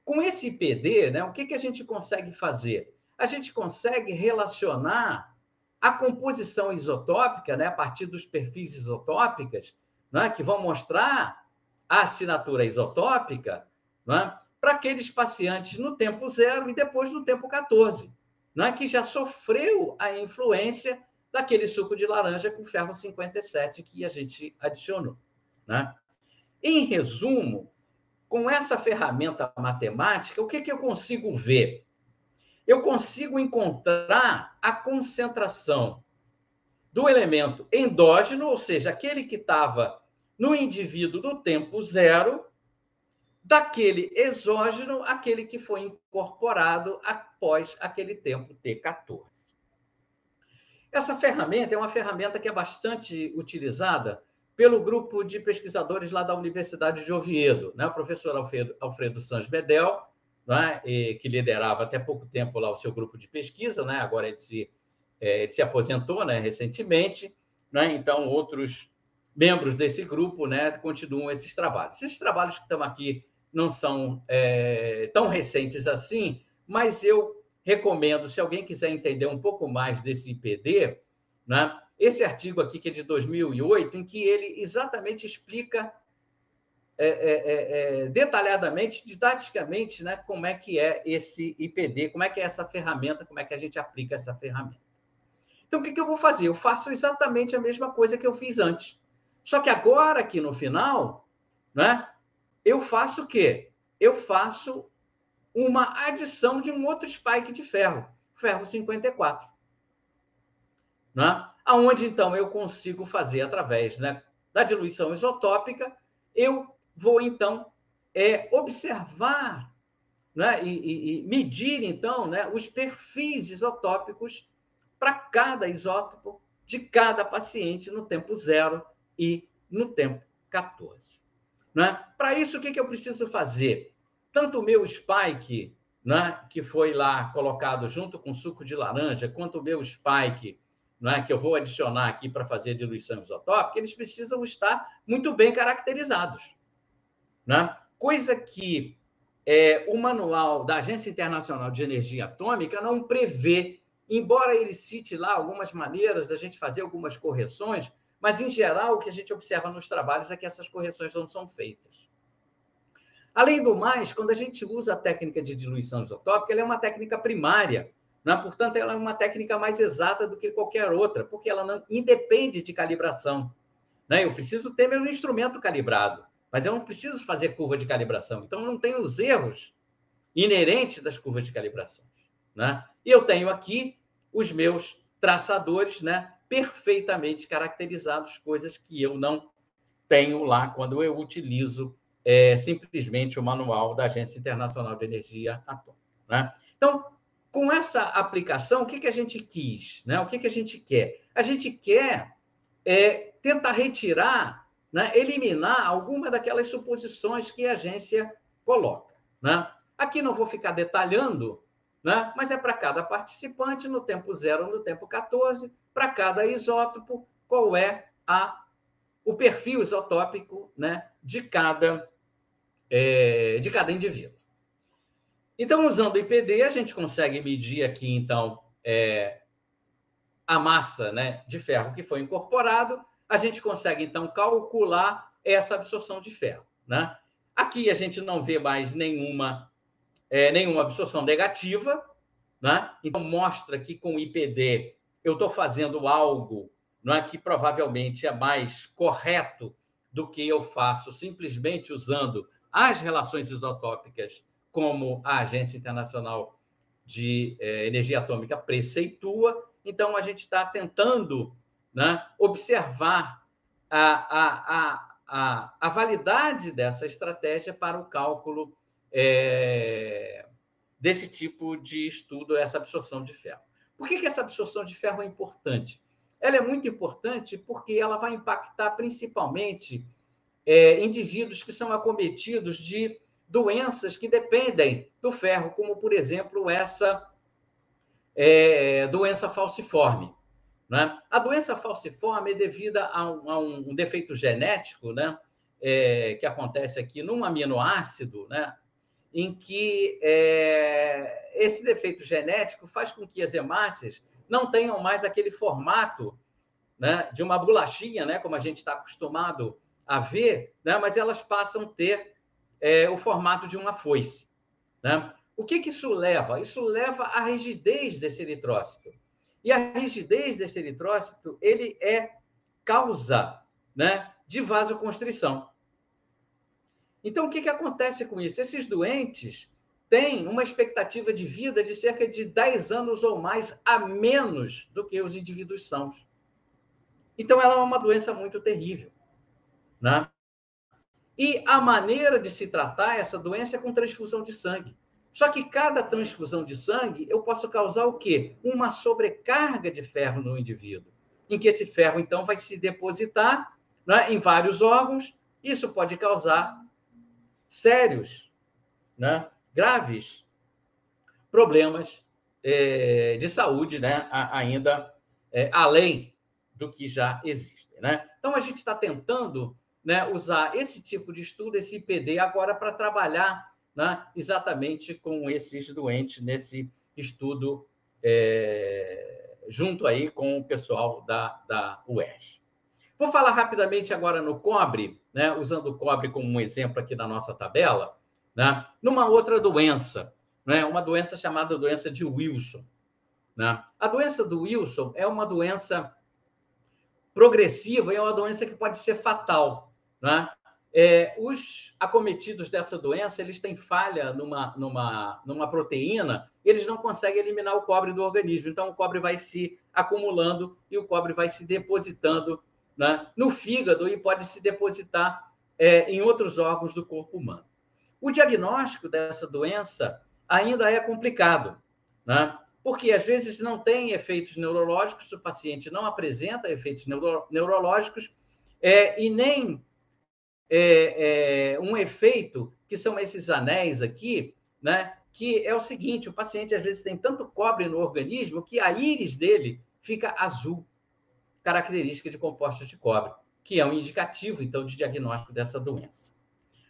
Com esse IPD, né, o que a gente consegue fazer? A gente consegue relacionar a composição isotópica, né, a partir dos perfis isotópicas, né, que vão mostrar a assinatura isotópica, né, para aqueles pacientes no tempo 0 e depois no tempo 14. né, que já sofreu a influência daquele suco de laranja com ferro 57 que a gente adicionou. Né? Em resumo, com essa ferramenta matemática, o que eu consigo ver? Eu consigo encontrar a concentração do elemento endógeno, ou seja, aquele que estava no indivíduo no tempo zero, daquele exógeno, aquele que foi incorporado após aquele tempo T14. Essa ferramenta é uma ferramenta que é bastante utilizada pelo grupo de pesquisadores lá da Universidade de Oviedo, né? O professor Alfredo Sanz Bedel, né? Que liderava até pouco tempo lá o seu grupo de pesquisa, né? Agora ele se aposentou, né, recentemente, né? Então outros membros desse grupo, né, continuam esses trabalhos. Esses trabalhos que estão aqui não são tão recentes assim, mas eu recomendo, se alguém quiser entender um pouco mais desse IPD, né, esse artigo aqui, que é de 2008, em que ele exatamente explica detalhadamente, didaticamente, né, como é que é esse IPD, como é que é essa ferramenta, como é que a gente aplica essa ferramenta. Então, o que eu vou fazer? Eu faço exatamente a mesma coisa que eu fiz antes. Só que agora, aqui no final, né, eu faço o quê? Eu faço uma adição de um outro spike de ferro, ferro 54. Né? Aonde, então, eu consigo fazer, através, né, da diluição isotópica, eu vou, então, observar, né, e medir, então, né, os perfis isotópicos para cada isótopo de cada paciente no tempo 0 e no tempo 14. Né? Para isso, o que eu preciso fazer? Tanto o meu spike, né, que foi lá colocado junto com suco de laranja, quanto o meu spike, né, que eu vou adicionar aqui para fazer a diluição isotópica, eles precisam estar muito bem caracterizados. Né? Coisa que o manual da Agência Internacional de Energia Atômica não prevê, embora ele cite lá algumas maneiras da gente fazer algumas correções, mas, em geral, o que a gente observa nos trabalhos é que essas correções não são feitas. Além do mais, quando a gente usa a técnica de diluição isotópica, ela é uma técnica primária, né? Portanto, ela é uma técnica mais exata do que qualquer outra, porque ela não independe de calibração. Né? Eu preciso ter meu instrumento calibrado, mas eu não preciso fazer curva de calibração. Então, não tenho os erros inerentes das curvas de calibração. Né? E eu tenho aqui os meus traçadores, né, perfeitamente caracterizados, coisas que eu não tenho lá quando eu utilizo simplesmente o manual da Agência Internacional de Energia Atômica. Né? Então, com essa aplicação, o que a gente quis? Né? O que a gente quer? A gente quer tentar retirar, né, eliminar alguma daquelas suposições que a agência coloca. Né? Aqui não vou ficar detalhando, né, mas é para cada participante, no tempo 0, no tempo 14, para cada isótopo, qual é o perfil isotópico, né, de cada indivíduo. Então, usando o IPD, a gente consegue medir aqui, então, a massa, né, de ferro que foi incorporado, a gente consegue, então, calcular essa absorção de ferro. Né? Aqui a gente não vê mais nenhuma absorção negativa, né? Então, mostra que com o IPD eu estou fazendo algo, não é, que provavelmente é mais correto do que eu faço simplesmente usando as relações isotópicas como a Agência Internacional de Energia Atômica preceitua. Então, a gente está tentando, né, observar a validade dessa estratégia para o cálculo desse tipo de estudo, essa absorção de ferro. Por que essa absorção de ferro é importante? Ela é muito importante porque ela vai impactar principalmente indivíduos que são acometidos de doenças que dependem do ferro, como, por exemplo, essa doença falciforme. Né? A doença falciforme é devida a um defeito genético, né, que acontece aqui num aminoácido, né, em que esse defeito genético faz com que as hemácias não tenham mais aquele formato, né, de uma bolachinha, né, como a gente está acostumado a ver, né, mas elas passam a ter o formato de uma foice. Né? O que isso leva? Isso leva à rigidez desse eritrócito. E a rigidez desse eritrócito, ele é causa, né, de vasoconstrição. Então, o que acontece com isso? Esses doentes têm uma expectativa de vida de cerca de 10 anos ou mais a menos do que os indivíduos sãos. Então, ela é uma doença muito terrível, né? E a maneira de se tratar essa doença é com transfusão de sangue. Só que cada transfusão de sangue, eu posso causar o quê? Uma sobrecarga de ferro no indivíduo, em que esse ferro, então, vai se depositar, né, em vários órgãos. Isso pode causar sérios, né, graves problemas de saúde, né, ainda além do que já existe, né? Então, a gente está tentando, né, usar esse tipo de estudo, esse IPD, agora para trabalhar, né, exatamente com esses doentes nesse estudo junto aí com o pessoal da UERJ. Vou falar rapidamente agora no cobre, né, usando o cobre como um exemplo aqui na nossa tabela, né, numa outra doença, né, uma doença chamada doença de Wilson. Né? A doença do Wilson é uma doença progressiva e é uma doença que pode ser fatal. Né? Os acometidos dessa doença, eles têm falha numa proteína, eles não conseguem eliminar o cobre do organismo, então o cobre vai se acumulando e o cobre vai se depositando, né, no fígado e pode se depositar em outros órgãos do corpo humano. O diagnóstico dessa doença ainda é complicado, né? Porque às vezes não tem efeitos neurológicos, o paciente não apresenta efeitos neurológicos e nem um efeito que são esses anéis aqui, né? Que é o seguinte: o paciente às vezes tem tanto cobre no organismo que a íris dele fica azul, característica de compostos de cobre, que é um indicativo, então, de diagnóstico dessa doença.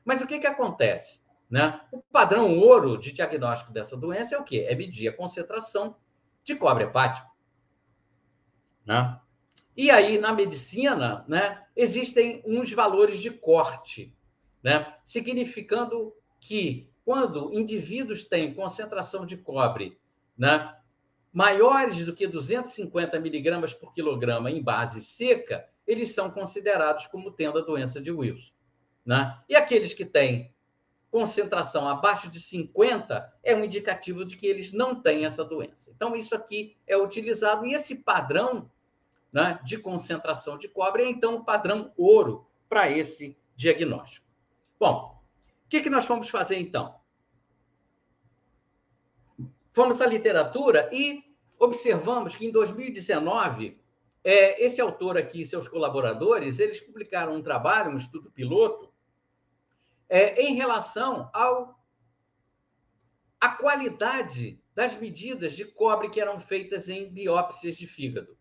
Mas o que acontece? Né? O padrão ouro de diagnóstico dessa doença é o quê? É medir a concentração de cobre hepático. Né? E aí, na medicina, né, existem uns valores de corte, né, significando que quando indivíduos têm concentração de cobre, né, maiores do que 250 miligramas por quilograma em base seca, eles são considerados como tendo a doença de Wilson. Né? E aqueles que têm concentração abaixo de 50 é um indicativo de que eles não têm essa doença. Então, isso aqui é utilizado, e esse padrão, né, de concentração de cobre é, então, o padrão ouro para esse diagnóstico. Bom, o que nós vamos fazer, então? Fomos à literatura e observamos que, em 2019, esse autor aqui e seus colaboradores, eles publicaram um trabalho, um estudo piloto, em relação à qualidade das medidas de cobre que eram feitas em biópsias de fígado.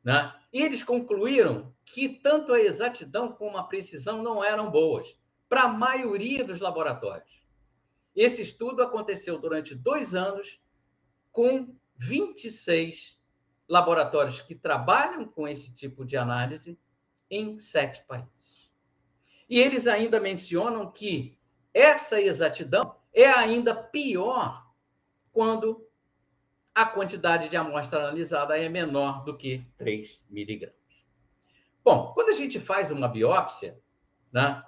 Né? E eles concluíram que tanto a exatidão como a precisão não eram boas para a maioria dos laboratórios. Esse estudo aconteceu durante 2 anos com 26 laboratórios que trabalham com esse tipo de análise em 7 países. E eles ainda mencionam que essa exatidão é ainda pior quando a quantidade de amostra analisada é menor do que 3 miligramas. Bom, quando a gente faz uma biópsia, né,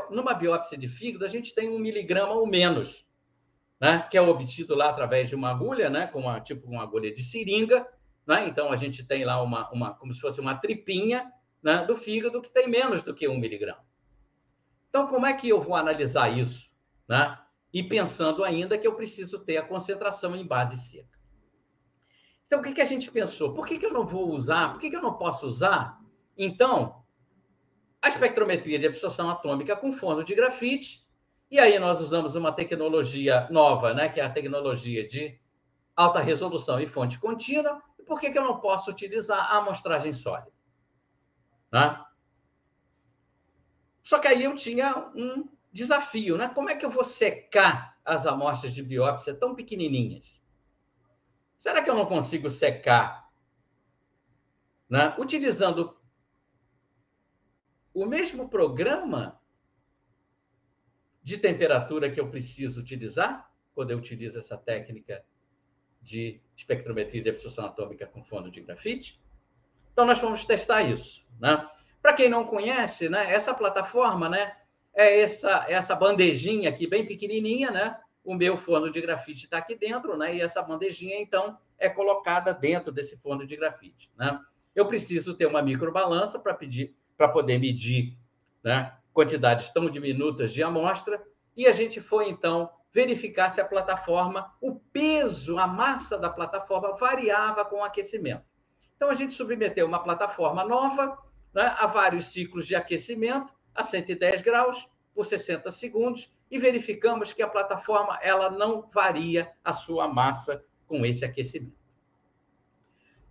numa biópsia de fígado, a gente tem 1 miligrama ou menos, né, que é obtido lá através de uma agulha, né, com uma agulha de seringa. Né? Então, a gente tem lá como se fosse uma tripinha, né, do fígado que tem menos do que 1 miligrama. Então, como é que eu vou analisar isso? Né? E pensando ainda que eu preciso ter a concentração em base seca. Então, o que a gente pensou? Por que eu não vou usar? Por que eu não posso usar, então, a espectrometria de absorção atômica com fundo de grafite? E aí nós usamos uma tecnologia nova, né, que é a tecnologia de alta resolução e fonte contínua. E por que eu não posso utilizar a amostragem sólida? Né? Só que aí eu tinha um desafio, né? Como é que eu vou secar as amostras de biópsia tão pequenininhas? Será que eu não consigo secar, né, utilizando o mesmo programa de temperatura que eu preciso utilizar quando eu utilizo essa técnica de espectrometria de absorção atômica com fundo de grafite. Então, nós vamos testar isso, né? Para quem não conhece, né, essa plataforma, né, é essa bandejinha aqui, bem pequenininha, né? O meu forno de grafite está aqui dentro, né? E essa bandejinha, então, é colocada dentro desse forno de grafite, né? Eu preciso ter uma microbalança para poder medir, né, quantidades tão diminutas de amostra, e a gente foi, então, verificar se a plataforma, o peso, a massa da plataforma variava com o aquecimento. Então, a gente submeteu uma plataforma nova, né, a vários ciclos de aquecimento, a 110 graus, por 60 segundos, e verificamos que a plataforma ela não varia a sua massa com esse aquecimento.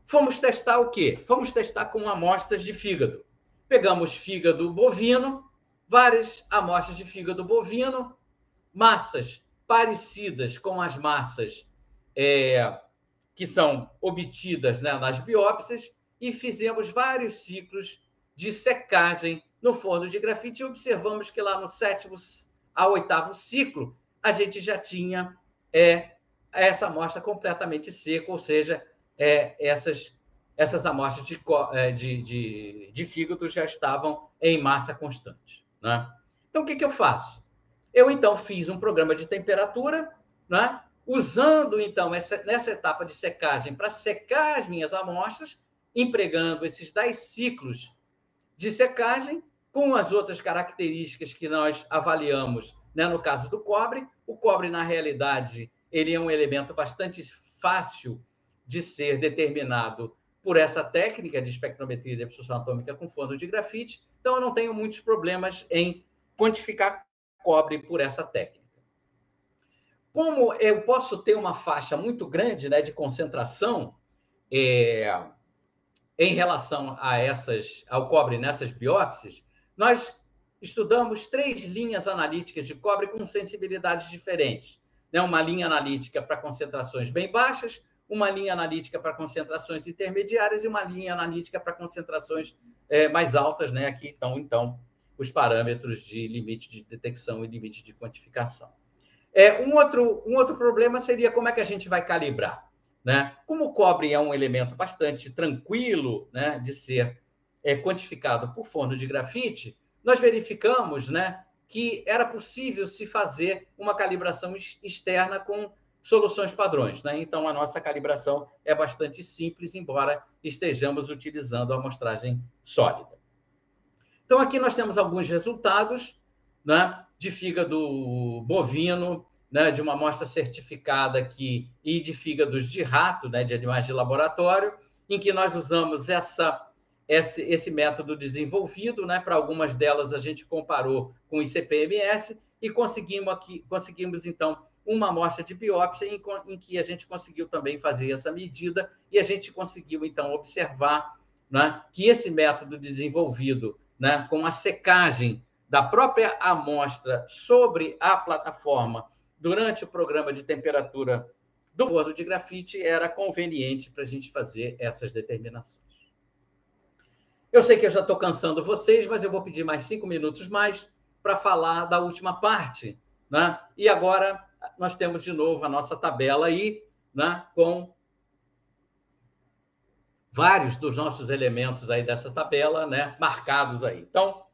Fomos testar o quê? Fomos testar com amostras de fígado. Pegamos fígado bovino, várias amostras de fígado bovino, massas parecidas com as massas que são obtidas, né, nas biópsias, e fizemos vários ciclos de secagem no forno de grafite e observamos que lá no 7º ao 8º ciclo a gente já tinha essa amostra completamente seca, ou seja, essas amostras de fígado já estavam em massa constante, né? Então, o que eu faço? Eu, então, fiz um programa de temperatura, né, usando, então, nessa etapa de secagem para secar as minhas amostras, empregando esses 10 ciclos de secagem com as outras características que nós avaliamos, né, no caso do cobre. O cobre, na realidade, ele é um elemento bastante fácil de ser determinado por essa técnica de espectrometria de absorção atômica com forno de grafite, então eu não tenho muitos problemas em quantificar cobre por essa técnica. Como eu posso ter uma faixa muito grande, né, de concentração em relação ao cobre nessas biópsias, nós estudamos 3 linhas analíticas de cobre com sensibilidades diferentes, né? Uma linha analítica para concentrações bem baixas, uma linha analítica para concentrações intermediárias e uma linha analítica para concentrações mais altas, né? Aqui estão, então, os parâmetros de limite de detecção e limite de quantificação. Um outro problema seria como é que a gente vai calibrar, né? Como o cobre é um elemento bastante tranquilo, né, de ser quantificado por forno de grafite, nós verificamos, né, que era possível se fazer uma calibração externa com soluções padrões, né? Então, a nossa calibração é bastante simples, embora estejamos utilizando a amostragem sólida. Então, aqui nós temos alguns resultados, né, de fígado bovino, né, de uma amostra certificada aqui, e de fígados de rato, né, de animais de laboratório, em que nós usamos esse método desenvolvido, né? Para algumas delas a gente comparou com o ICP-MS e conseguimos então uma amostra de biópsia em que a gente conseguiu também fazer essa medida e a gente conseguiu então observar, né, que esse método desenvolvido, né, com a secagem da própria amostra sobre a plataforma durante o programa de temperatura do forno de grafite era conveniente para a gente fazer essas determinações. Eu sei que eu já estou cansando vocês, mas eu vou pedir mais 5 minutos mais para falar da última parte, né? E agora nós temos de novo a nossa tabela aí, né, com vários dos nossos elementos aí dessa tabela, né, marcados aí. Então,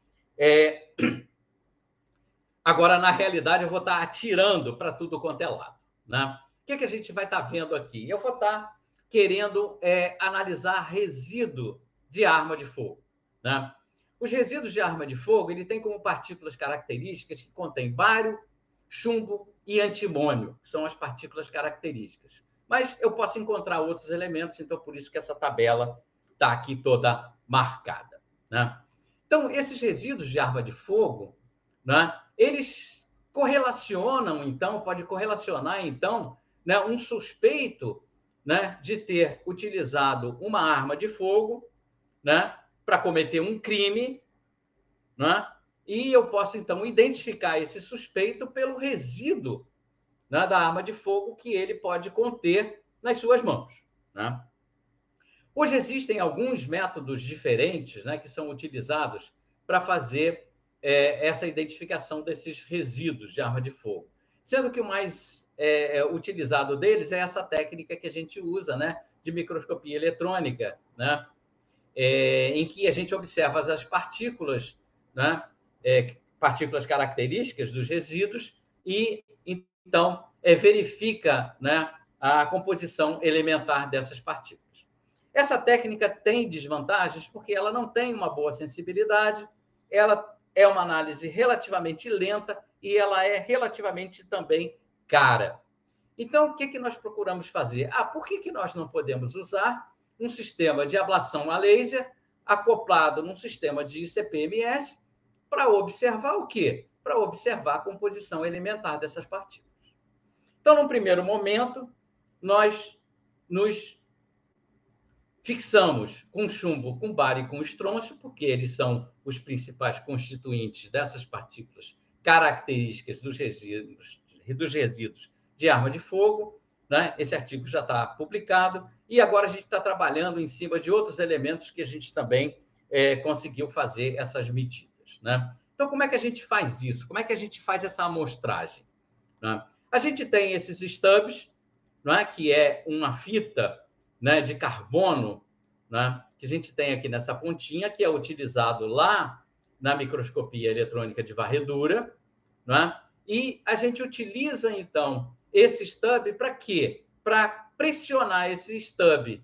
agora, na realidade, eu vou estar atirando para tudo quanto é lado, né? O que a gente vai estar vendo aqui? Eu vou estar querendo analisar resíduo de arma de fogo, né? Os resíduos de arma de fogo ele tem como partículas características que contém bário, chumbo e antimônio, que são as partículas características. Mas eu posso encontrar outros elementos, então por isso que essa tabela está aqui toda marcada, né? Então, esses resíduos de arma de fogo, né, eles correlacionam, então, pode correlacionar, então, né, um suspeito, né, de ter utilizado uma arma de fogo, né, para cometer um crime, né, e eu posso, então, identificar esse suspeito pelo resíduo, né, da arma de fogo que ele pode conter nas suas mãos, né? Hoje existem alguns métodos diferentes, né, que são utilizados para fazer essa identificação desses resíduos de arma de fogo. Sendo que o mais utilizado deles é essa técnica que a gente usa, né, de microscopia eletrônica, né, em que a gente observa as partículas, né, partículas características dos resíduos e, então, verifica, né, a composição elementar dessas partículas. Essa técnica tem desvantagens porque ela não tem uma boa sensibilidade, ela é uma análise relativamente lenta e ela é relativamente também cara. Então, o que nós procuramos fazer? Por que nós não podemos usar um sistema de ablação a laser acoplado num sistema de CPMS para observar o quê? Para observar a composição elementar dessas partículas. Então, num primeiro momento, nós nos fixamos com chumbo, com bário e com estrôncio, porque eles são os principais constituintes dessas partículas características dos resíduos de arma de fogo, né? Esse artigo já está publicado, e agora a gente está trabalhando em cima de outros elementos que a gente também conseguiu fazer essas medidas, né? Então, como é que a gente faz isso? Como é que a gente faz essa amostragem, né? A gente tem esses stubs, né, que é uma fita, né, de carbono, né, que a gente tem aqui nessa pontinha, que é utilizado lá na microscopia eletrônica de varredura, né? E a gente utiliza, então, esse stub para quê? Para pressionar esse stub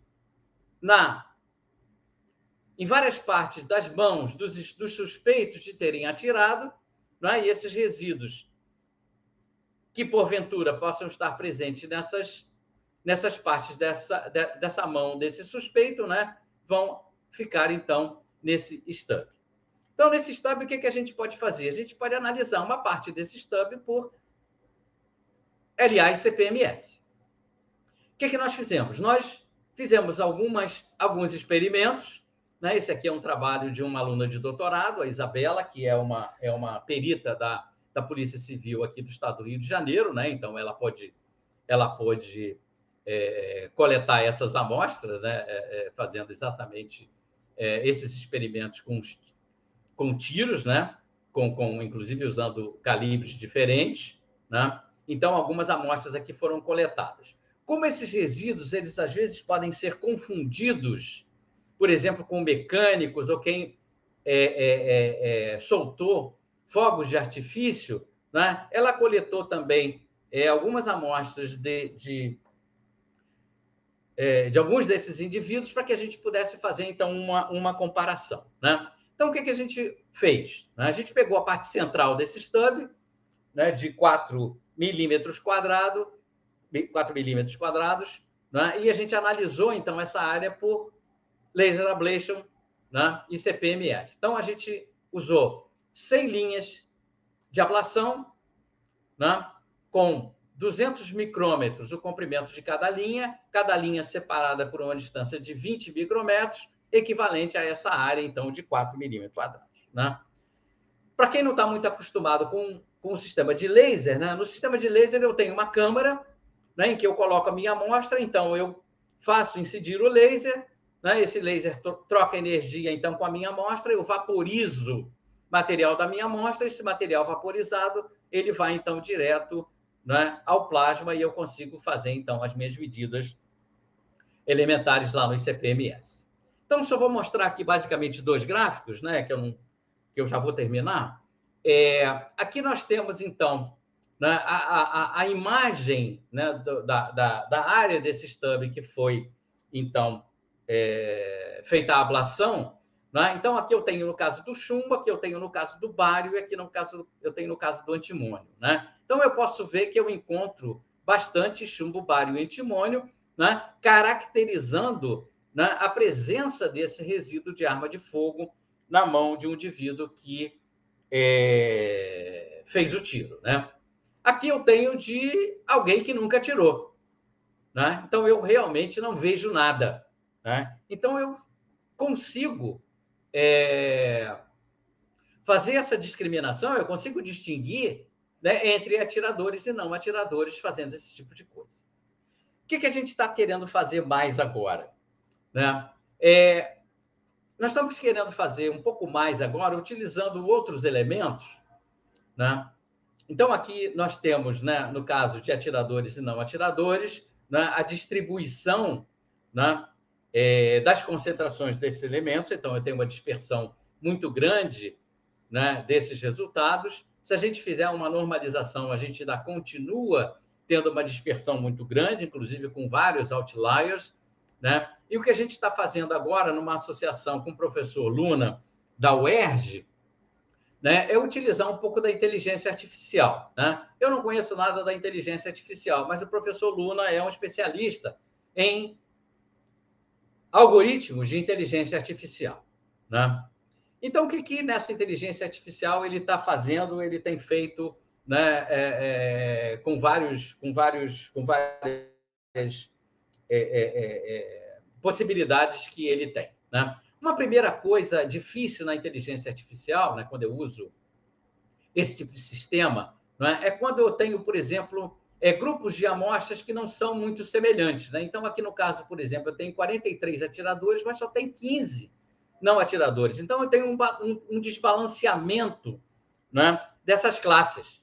em várias partes das mãos dos suspeitos de terem atirado, né? E esses resíduos que, porventura, possam estar presentes nessas partes dessa mão desse suspeito, né, vão ficar, então, nesse stub. Então, nesse stub, o que a gente pode fazer? A gente pode analisar uma parte desse stub por LA e CPMS. O que nós fizemos? Nós fizemos alguns experimentos, né? Esse aqui é um trabalho de uma aluna de doutorado, a Isabela, que é uma perita da Polícia Civil aqui do estado do Rio de Janeiro, né? Então, ela pôde coletar essas amostras, né? Fazendo exatamente esses experimentos com tiros, né? Inclusive usando calibres diferentes, né? Então, algumas amostras aqui foram coletadas. Como esses resíduos, eles às vezes podem ser confundidos, por exemplo, com mecânicos ou quem soltou fogos de artifício, né? Ela coletou também algumas amostras de alguns desses indivíduos para que a gente pudesse fazer, então, uma comparação, né? Então, o que a gente fez? A gente pegou a parte central desse stub, né, de 4 milímetros quadrados, né, e a gente analisou, então, essa área por laser ablation, né, e CPMS. Então, a gente usou 100 linhas de ablação, né, com 200 micrômetros o comprimento de cada linha separada por uma distância de 20 micrômetros, equivalente a essa área, então, de 4 milímetros quadrados, né? Para quem não está muito acostumado com o sistema de laser, né? No sistema de laser eu tenho uma câmara, né, em que eu coloco a minha amostra, então eu faço incidir o laser, né? Esse laser troca energia, então, com a minha amostra, eu vaporizo material da minha amostra, esse material vaporizado, ele vai, então, direto, né, ao plasma e eu consigo fazer, então, as minhas medidas elementares lá no CPMS. Então, só vou mostrar aqui, basicamente, 2 gráficos, né, que eu já vou terminar. Aqui nós temos, então, né, a imagem, né, da área desse stub que foi, então, feita a ablação, né? Então, aqui eu tenho no caso do chumbo, aqui eu tenho no caso do bário, e aqui no caso eu tenho no caso do antimônio, né? Então, eu posso ver que eu encontro bastante chumbo, bário e antimônio, né, caracterizando, né, a presença desse resíduo de arma de fogo na mão de um indivíduo que fez o tiro, né? Aqui eu tenho de alguém que nunca atirou, né? Então, eu realmente não vejo nada, né? Então, eu consigo fazer essa discriminação, eu consigo distinguir, né, entre atiradores e não atiradores fazendo esse tipo de coisa. O que a gente está querendo fazer mais agora, né? Nós estamos querendo fazer um pouco mais agora, utilizando outros elementos, né? Então, aqui nós temos, né, no caso de atiradores e não atiradores, né, a distribuição, né, das concentrações desses elementos. Então, eu tenho uma dispersão muito grande, né, desses resultados. Se a gente fizer uma normalização, a gente ainda continua tendo uma dispersão muito grande, inclusive com vários outliers, né? E o que a gente está fazendo agora, numa associação com o professor Luna, da UERJ, né, é utilizar um pouco da inteligência artificial. Né? Eu não conheço nada da inteligência artificial, mas o professor Luna é um especialista em algoritmos de inteligência artificial. Né? Então, o que nessa inteligência artificial ele está fazendo? Ele tem feito, né, com várias possibilidades que ele tem. Né? Uma primeira coisa difícil na inteligência artificial, né, quando eu uso esse tipo de sistema, né, é quando eu tenho, por exemplo, grupos de amostras que não são muito semelhantes. Né? Então, aqui no caso, por exemplo, eu tenho 43 atiradores, mas só tem 15 não atiradores. Então, eu tenho um desbalanceamento, né, dessas classes.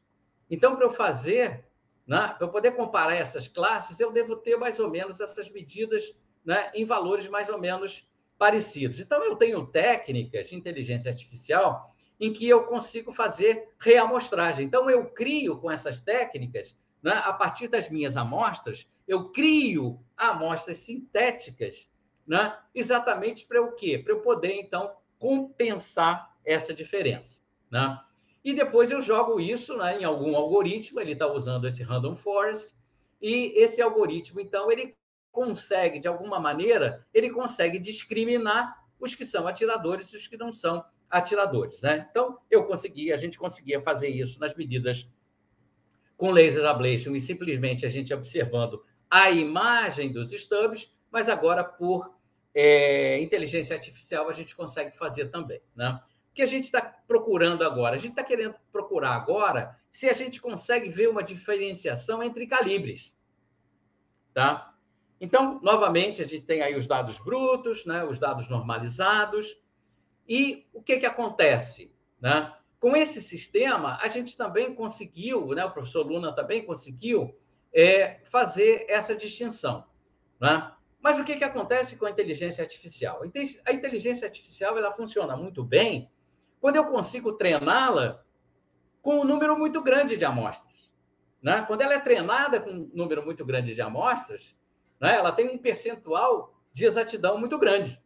Então, para eu fazer, né, para eu poder comparar essas classes, eu devo ter mais ou menos essas medidas, né, em valores mais ou menos parecidos. Então, eu tenho técnicas de inteligência artificial em que eu consigo fazer reamostragem. Então, eu crio com essas técnicas, né, a partir das minhas amostras, eu crio amostras sintéticas, né, exatamente para o quê? Para eu poder, então, compensar essa diferença. Né? E depois eu jogo isso, né, em algum algoritmo, ele está usando esse Random Forest, e esse algoritmo, então, ele consegue, de alguma maneira, ele consegue discriminar os que são atiradores e os que não são atiradores. Né? Então, a gente conseguia fazer isso nas medidas com laser ablation e simplesmente a gente observando a imagem dos stubs, mas agora por inteligência artificial a gente consegue fazer também. Né? O que a gente está procurando agora? A gente está querendo procurar agora se a gente consegue ver uma diferenciação entre calibres. Tá? Então, novamente, a gente tem aí os dados brutos, né, os dados normalizados, e o que acontece? Né? Com esse sistema, a gente também conseguiu, né, o professor Luna também conseguiu fazer essa distinção. Né? Mas o que acontece com a inteligência artificial? A inteligência artificial ela funciona muito bem quando eu consigo treiná-la com um número muito grande de amostras. Né? Quando ela é treinada com um número muito grande de amostras, né, ela tem um percentual de exatidão muito grande.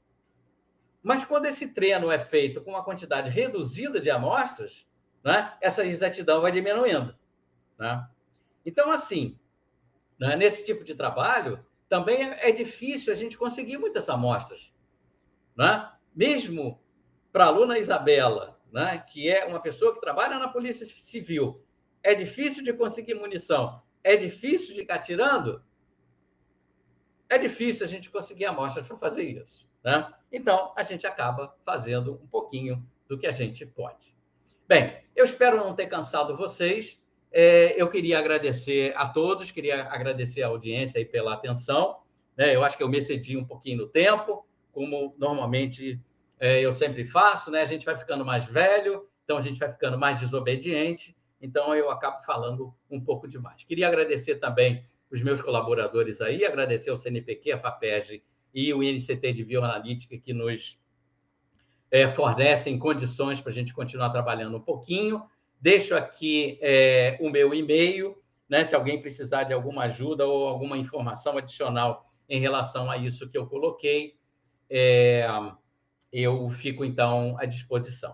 Mas quando esse treino é feito com uma quantidade reduzida de amostras, né, essa exatidão vai diminuindo. Né? Então, assim, né, nesse tipo de trabalho, também é difícil a gente conseguir muitas amostras. Né? Mesmo para a aluna Isabela, né, que é uma pessoa que trabalha na Polícia Civil, é difícil de conseguir munição, é difícil de ficar atirando, é difícil a gente conseguir amostras para fazer isso. Né? Então, a gente acaba fazendo um pouquinho do que a gente pode. Bem, eu espero não ter cansado vocês. Eu queria agradecer a todos, queria agradecer a audiência aí pela atenção. Eu acho que eu me excedi um pouquinho no tempo, como normalmente eu sempre faço. Né? A gente vai ficando mais velho, então a gente vai ficando mais desobediente, então eu acabo falando um pouco demais. Queria agradecer também os meus colaboradores aí, agradecer ao CNPq, a FAPERJ e o INCT de Bioanalítica que nos fornecem condições para a gente continuar trabalhando um pouquinho. Deixo aqui o meu e-mail, né, se alguém precisar de alguma ajuda ou alguma informação adicional em relação a isso que eu coloquei, eu fico, então, à disposição.